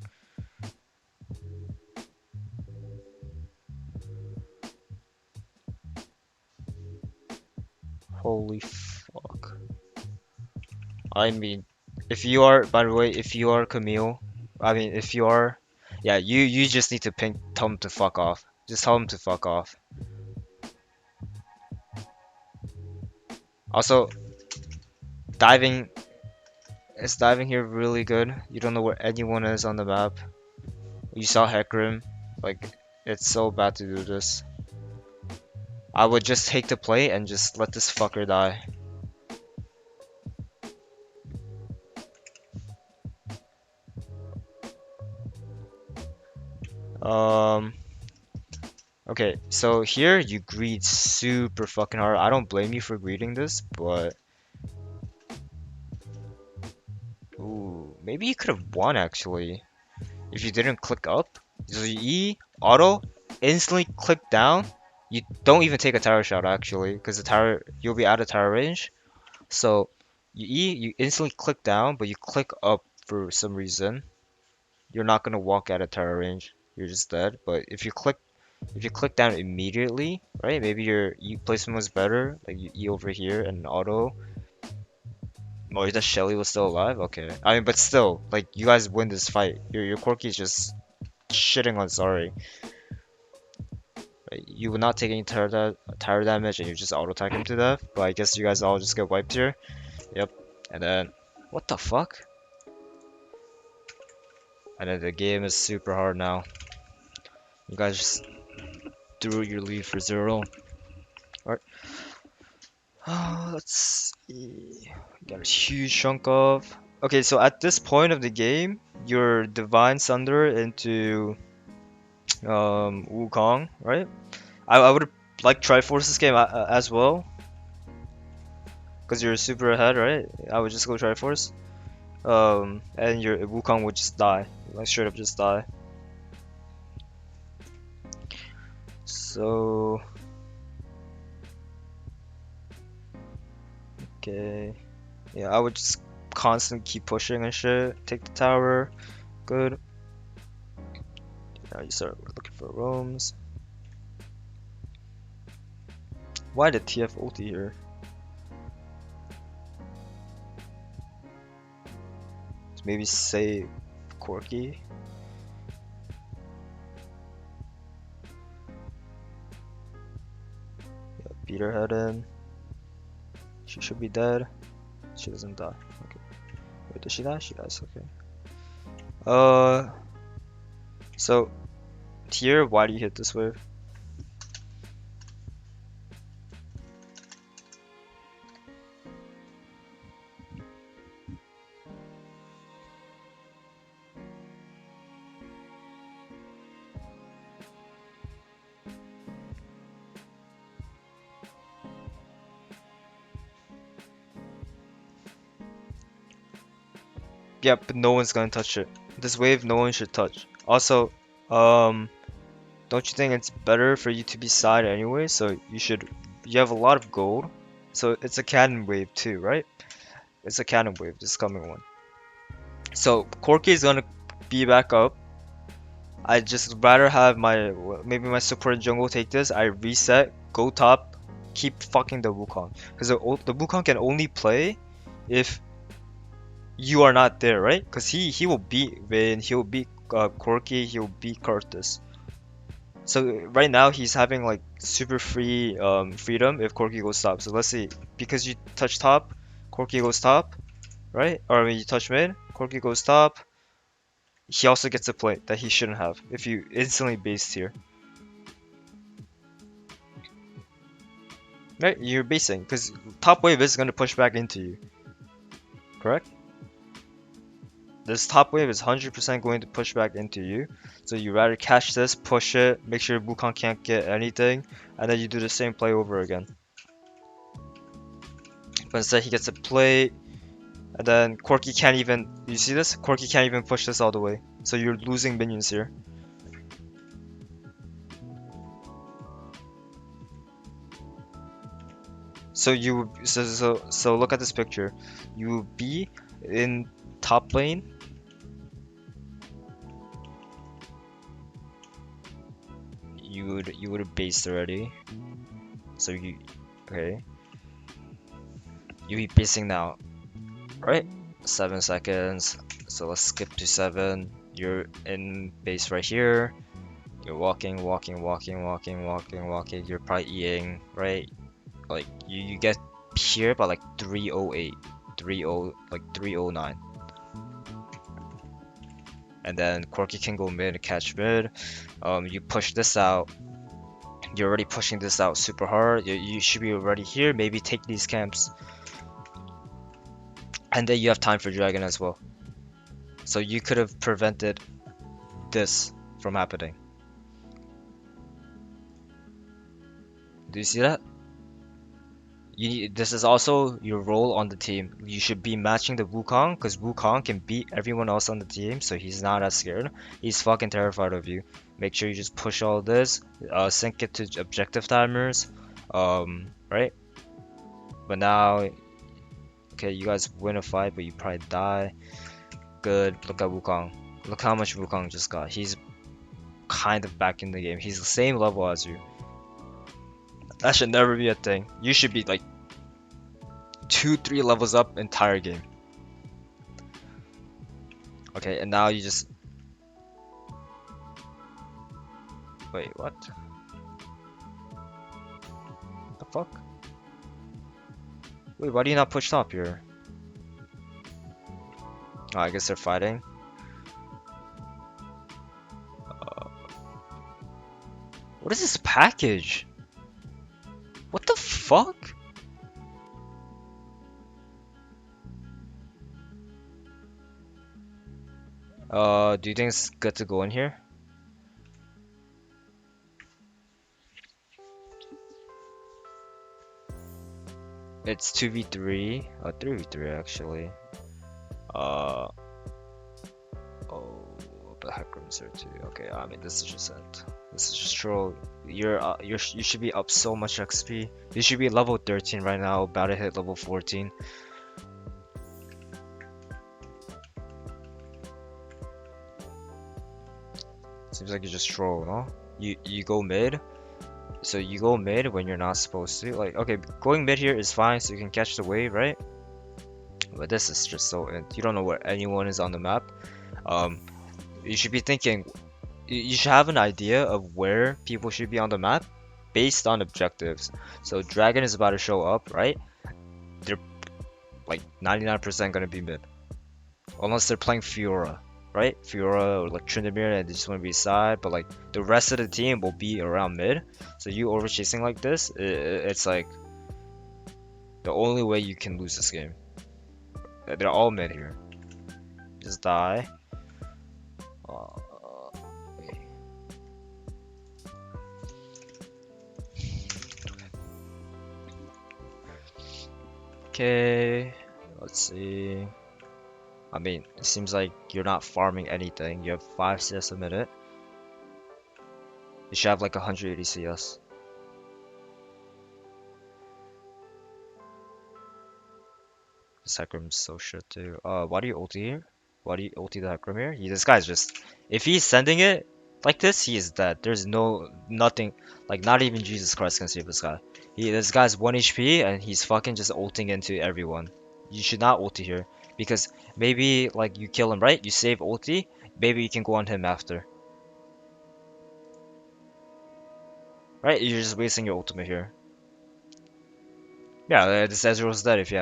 Holy fuck. I mean, if you are, by the way, if you are Camille, I mean, if you are, yeah, you just need to tell him to fuck off. Just tell him to fuck off. Also, diving, is diving here really good? You don't know where anyone is on the map. You saw 𝗥𝗵𝗵𝗏, like, it's so bad to do this. I would just take the play and just let this fucker die. Okay, so here you greed super fucking hard. I don't blame you for greeting this, but ooh, maybe you could have won actually if you didn't click up. So you E, auto, instantly click down. You don't even take a tower shot actually, because the tower you'll be out of tower range. So you E, you instantly click down, but you click up for some reason. You're not gonna walk out of tower range. You're just dead. But if you click down immediately, right? Maybe your E placement was better, like you E over here and auto. Oh, that Shelly was still alive? Okay. I mean, but still, like, you guys win this fight. Your Corki's just shitting on Sorry. Right? You would not take any tower damage and you just auto attack him to death. But I guess you guys all just get wiped here. Yep. And then, what the fuck? And then the game is super hard now. You guys just threw your lead for 0. Alright. Let's see. Got a huge chunk of. Okay, so at this point of the game, you're Divine Sunder into Wukong, right? I would like Triforce this game as well, because you're super ahead, right? I would just go Triforce. And your Wukong would just die, like straight up just die. So okay, yeah, I would just constantly keep pushing and shit. Take the tower, good. Now you start looking for roams. Why did TF ulti here? Maybe save Corki. Yeah, beat her head in. She should be dead. She doesn't die. Okay. Wait, does she die? She dies. Okay. So here, why do you hit this wave? Yeah, but no one's gonna touch it. This wave, no one should touch. Also, don't you think it's better for you to be side anyway? So you have a lot of gold. So it's a cannon wave too, right? It's a cannon wave, this coming one. So 𝗏𝗏𝗃𝗏 is gonna be back up. I just rather have maybe my support jungle take this. I reset, go top, keep fucking the Wukong. Because the Wukong can only play if you are not there, right? Because he will beat Vayne, he'll beat 𝗏𝗏𝗃𝗏, he'll beat Karthus. So right now he's having like super free freedom if 𝗏𝗏𝗃𝗏 goes top. So let's see, because you touch top, 𝗏𝗏𝗃𝗏 goes top, right? Or when you touch mid, 𝗏𝗏𝗃𝗏 goes top. He also gets a play that he shouldn't have if you instantly based here. Right? You're basing because top wave is going to push back into you. Correct? This top wave is 100% going to push back into you. So you rather catch this, push it, make sure Wukong can't get anything, and then you do the same play over again. But instead he gets a play, and then 𝗏𝗏𝗃𝗏 can't even, you see this? 𝗏𝗏𝗃𝗏 can't even push this all the way. So you're losing minions here. So so look at this picture. You will be in top lane. You would have based already. So okay. You be basing now, right? 7 seconds. So let's skip to 7. You're in base right here. You're walking. You're probably eating, right? Like you get here by like 308, 309. And then 𝗏𝗏𝗃𝗏 can go mid, catch mid. You push this out. You're already pushing this out super hard. You should be already here. Maybe take these camps. And then you have time for dragon as well. So you could have prevented this from happening. Do you see that? This is also your role on the team. You should be matching the Wukong because Wukong can beat everyone else on the team, so he's not as scared. He's fucking terrified of you. Make sure you just push all this, sync it to objective timers, right? But now, okay, you guys win a fight, but you probably die. Good. Look at Wukong. Look how much Wukong just got. He's kind of back in the game. He's the same level as you. That should never be a thing. You should be like 2-3 levels up entire game. Okay, and now you just... Wait, what? The fuck? Wait, why do you not push top here? Oh, I guess they're fighting. What is this package? What the fuck? Do you think it's good to go in here? It's 2v3, 3v3 actually. Oh, but Hecarim's here too. Okay, I mean this is just it. This is just troll. You should be up so much XP. You should be level 13 right now, about to hit level 14. Seems like you just troll, no? You go mid. So you go mid when you're not supposed to. Like, okay, going mid here is fine, so you can catch the wave, right? But this is just so you don't know where anyone is on the map. You should be thinking. You should have an idea of where people should be on the map based on objectives. So dragon is about to show up, right? like 99% gonna be mid. Unless they're playing Fiora, right? Fiora or like Tryndamere and they just want to be side, but like the rest of the team will be around mid. So you over chasing like this, it's like the only way you can lose this game. They're all mid here. Just die. Okay, let's see. I mean, it seems like you're not farming anything. You have 5 CS a minute. You should have like 180 CS. This 𝗥𝗵𝗲𝗏's so shit too. Why do you ulti here? Why do you ulti the 𝗥𝗵𝗲 here? This guy's just... If he's sending it like this, he is dead. There's nothing... Like, not even Jesus Christ can save this guy. This guy's 1 HP and he's fucking just ulting into everyone. You should not ulti here. Because maybe, like, you kill him, right? You save ulti. Maybe you can go on him after. Right? You're just wasting your ultimate here. Yeah, this Ezreal's dead if you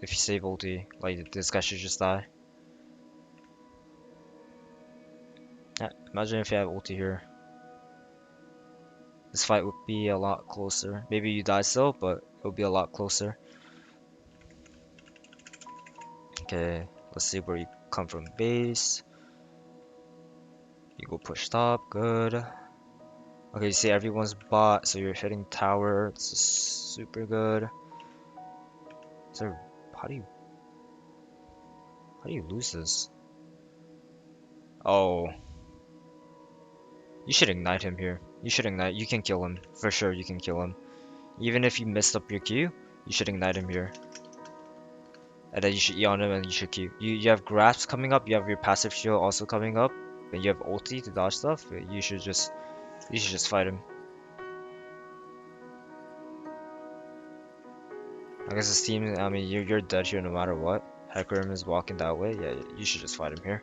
save ulti. Like, this guy should just die. Yeah, imagine if you have ulti here. This fight would be a lot closer. Maybe you die still, but it will be a lot closer. Okay, let's see where you come from base. You go push top, good. Okay, you see everyone's bot, so you're hitting tower. It's super good. So how do you lose this? Oh, you should ignite him here. You should ignite. You can kill him for sure. You can kill him. Even if you messed up your Q, you should ignite him here. And then you should E on him and you should Q. You have grasp coming up. You have your passive shield also coming up. And you have ulti to dodge stuff. You should just fight him. I guess this team, I mean, you're dead here no matter what. 𝗥𝗵𝗏𝗏 is walking that way. Yeah, you should just fight him here.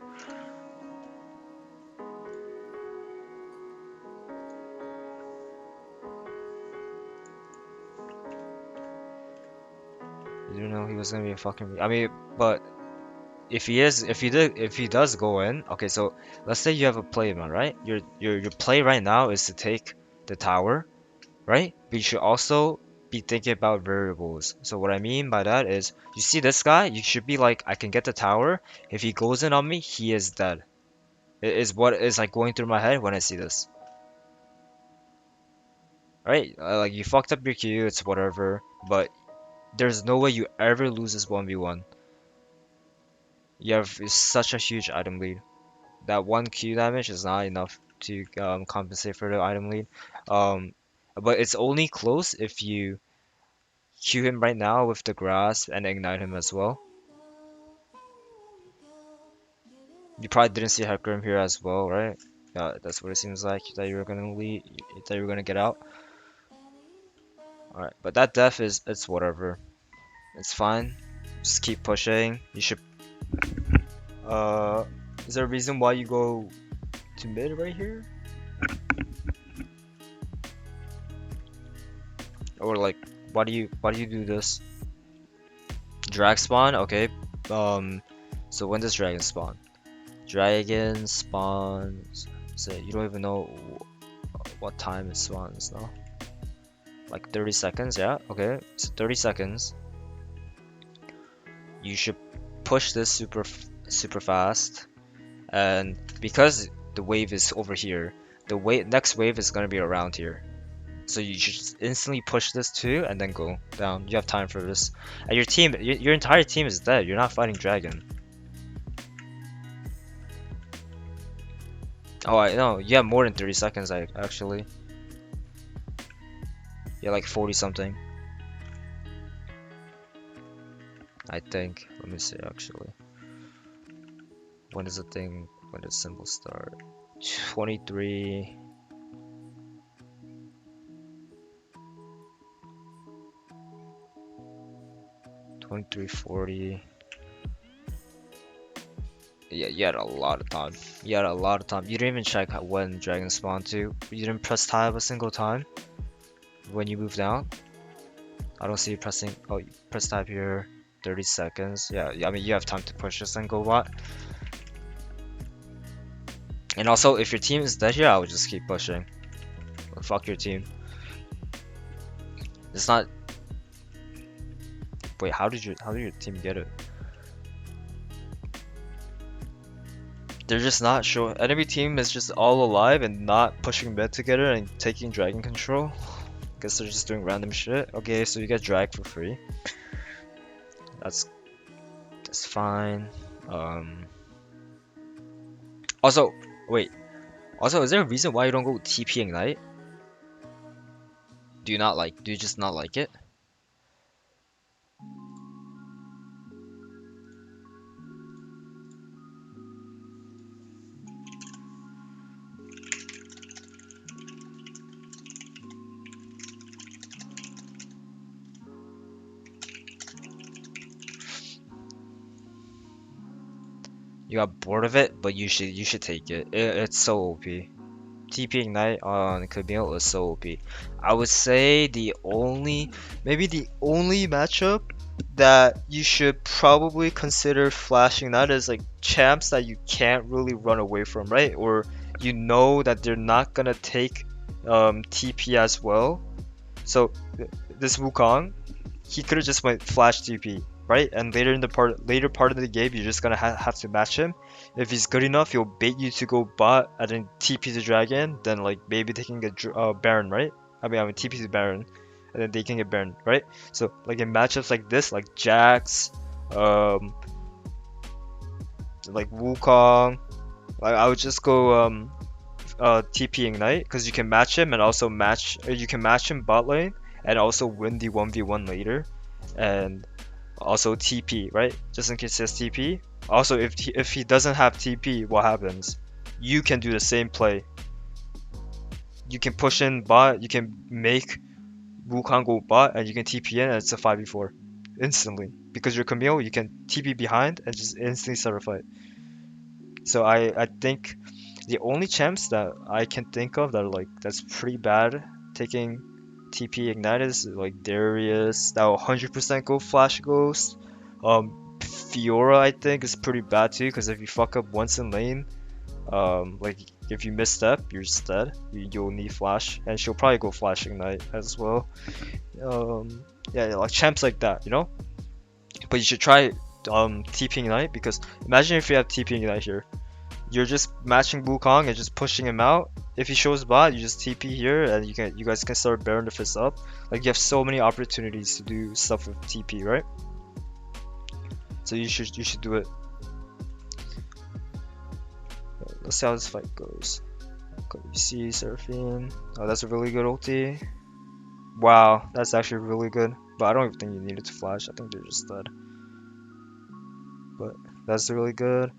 You didn't know he was gonna be a fucking. I mean, but if he does go in, okay. So let's say you have a play, man, right? Your play right now is to take the tower, right? But you should also be thinking about variables. So what I mean by that is, you see this guy, you should be like, I can get the tower. If he goes in on me, he is dead. It is what is like going through my head when I see this. Right? Like you fucked up your Q, it's whatever, but there's no way you ever lose this 1v1. You have such a huge item lead. That 1 Q damage is not enough to compensate for the item lead. But it's only close if you Q him right now with the grasp and ignite him as well. You probably didn't see 𝗥𝗵𝗏 here as well, right? Yeah, that's what it seems like. You thought you were gonna lead. You thought you were gonna get out. Alright, but that death it's whatever. It's fine. Just keep pushing. You should. Is there a reason why you go to mid right here? Or like, why do you do this? Drag spawn, okay. So when does dragon spawn? Dragon spawns. So you don't even know what time it spawns, no? Like 30 seconds, yeah. Okay, so 30 seconds. You should push this super fast, and because the wave is over here, the next wave is gonna be around here. So you should just instantly push this too, and then go down. You have time for this. And your team, your entire team is dead. You're not fighting dragon. Oh, I know. You have more than 30 seconds, actually. Yeah, like 40 something. I think. Let me see, actually. When does symbol start? 23. $23.40. Yeah, you had a lot of time. You had a lot of time. You didn't even check when dragon spawned too. You didn't press tab a single time when you moved down. I don't see you pressing. Oh, you press tab here. 30 seconds. Yeah, I mean, you have time to push this and go bot. And also, if your team is dead here, I would just keep pushing. Fuck your team. It's not. Wait, how did your team get it? They're just not sure. Enemy team is just all alive and not pushing mid together and taking dragon control. Guess they're just doing random shit. Okay, so you get drag for free. That's fine. Also, wait. Also, is there a reason why you don't go TP Ignite? Do you just not like it? You got bored of it, but you should take it. It's so OP. TP Ignite on Camille is so OP. I would say maybe the only matchup that you should probably consider flashing that is like champs that you can't really run away from, right? Or you know that they're not gonna take TP as well. So this Wukong, he could have just went flash TP, right? And later part of the game, you're just gonna have to match him. If he's good enough, he'll bait you to go bot and then TP the dragon, then like maybe taking a Baron, right? I mean TP the Baron, and then they can get Baron, right? So like in matchups like this, like Jax, like Wukong, like I would just go TP Ignite because you can match him and also you can match him bot lane and also win the 1v1 later, and also TP, right? Just in case he has TP. Also, if he doesn't have TP, what happens? You can do the same play. You can push in bot, you can make Wukong go bot, and you can TP in, and it's a 5v4 instantly. Because you're Camille, you can TP behind and just instantly start a fight. So I think the only champs that I can think of that are that's pretty bad taking TP Ignite is like Darius, that will 100% go Flash Ghost. Fiora I think is pretty bad too, because if you fuck up once in lane, like if you misstep, you're just dead. You'll need Flash, and she'll probably go Flash Ignite as well. Yeah, like champs like that, you know. But you should try TP Ignite, because imagine if you have TP Ignite here. You're just matching Wukong and just pushing him out. If he shows bot, you just TP here, and you guys can start Baron the Fist up. Like you have so many opportunities to do stuff with TP, right? So you should do it. Let's see how this fight goes. 𝗖𝗍 Seraphine. Oh, that's a really good ulti. Wow, that's actually really good. But I don't even think you needed to flash. I think they're just dead. But that's really good.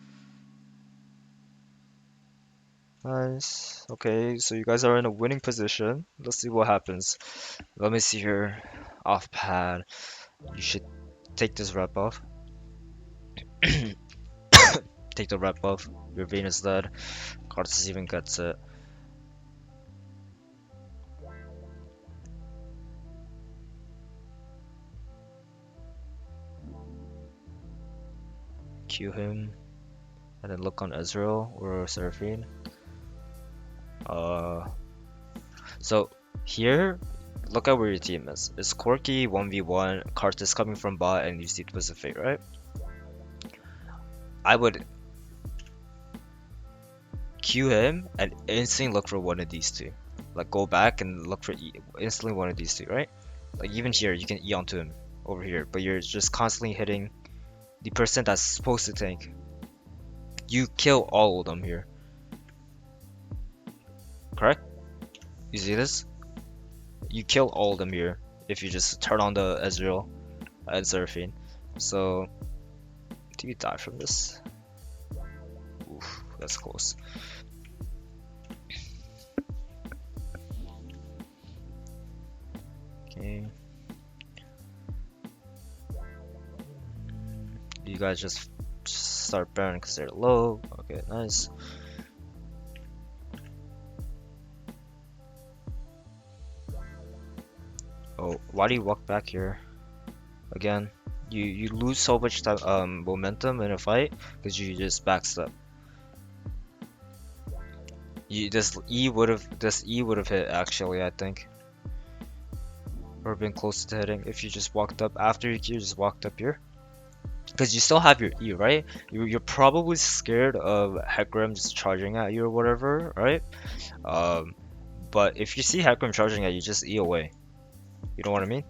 Nice. Okay, so you guys are in a winning position. Let's see what happens. Let me see here. Off pad. You should take this rep off. Take the rep off. Your Vayne is dead. Karthus even gets it. Q him. And then look on Ezreal or Seraphine. So here, look at where your team is. It's Quirky 1v1, Karthus coming from bot, and you see Twisted Fate, right? I would Q him and instantly look for one of these two. Like go back and look for instantly one of these two, right? Like even here, you can E onto him over here, but you're just constantly hitting the person that's supposed to tank. You kill all of them here. Correct? You see this? You kill all of them here if you just turn on the Ezreal and Seraphine. So, do you die from this? Oof, that's close. Okay. You guys just start Baron because they're low. Okay, nice. Oh, why do you walk back here? Again, you lose so much time, momentum in a fight because you just backstep. This E would have hit actually, I think, or been close to hitting if you just walked up after you just walked up here. Because you still have your E, right? You're probably scared of 𝗥𝗵𝗲𝗏 just charging at you or whatever, right? Um, but if you see 𝗥𝗵𝗏𝗏 charging at you, just E away. You know what I mean?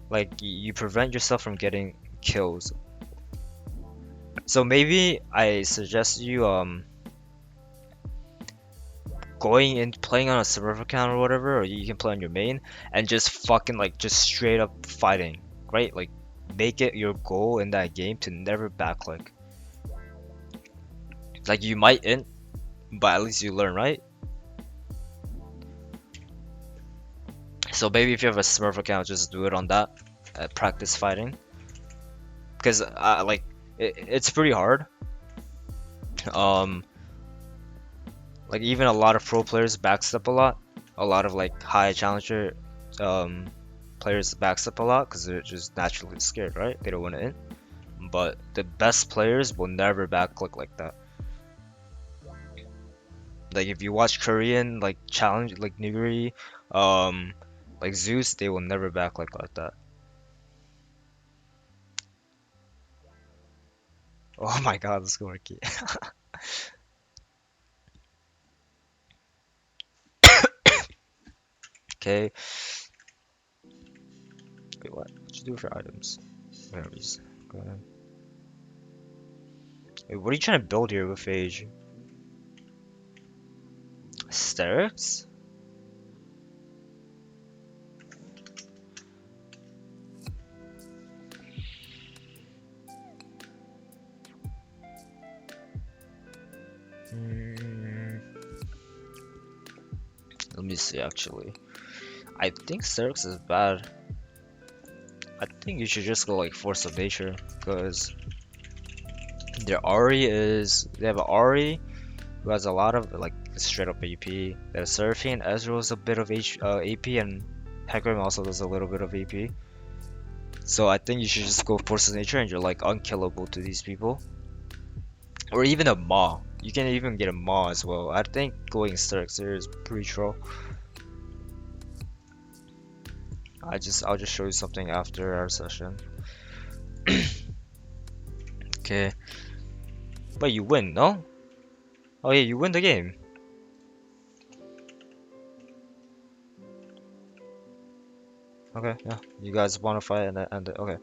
Like you prevent yourself from getting kills. So maybe I suggest you going and playing on a server account or whatever, or you can play on your main and just fucking like just straight up fighting, right? Like make it your goal in that game to never backclick. Like you might int, but at least you learn, right? So maybe if you have a Smurf account, just do it on that. Practice fighting, because like it's pretty hard. Um, like even a lot of pro players backstep a lot. A lot of like high challenger players backstep a lot because they're just naturally scared, right? They don't want to int. But the best players will never backclick like that. Like if you watch Korean like challenge like Nigiri, like Zeus, they will never backclick like that. Oh my god, let's go Ricky. Okay. Wait, what? What you do for items? Where are these? Go ahead. Wait, what are you trying to build here with 𝗤𝗏𝗏𝗏? Sterix? Let me see actually. I think Sterix is bad. I think you should just go like Force of Nature because their Ahri is they have an Ahri who has a lot of like straight up AP. Their Seraphine Ezreal is a bit of AP and 𝗥𝗵𝗏𝗏 also does a little bit of AP. So I think you should just go Force of Nature and you're like unkillable to these people. Or even a Maw. You can even get a Maw as well. I think going Sterix here is pretty troll. I'll just show you something after our session. Okay. But you win, no? Oh yeah, you win the game. Okay, yeah. You guys wanna fight and okay.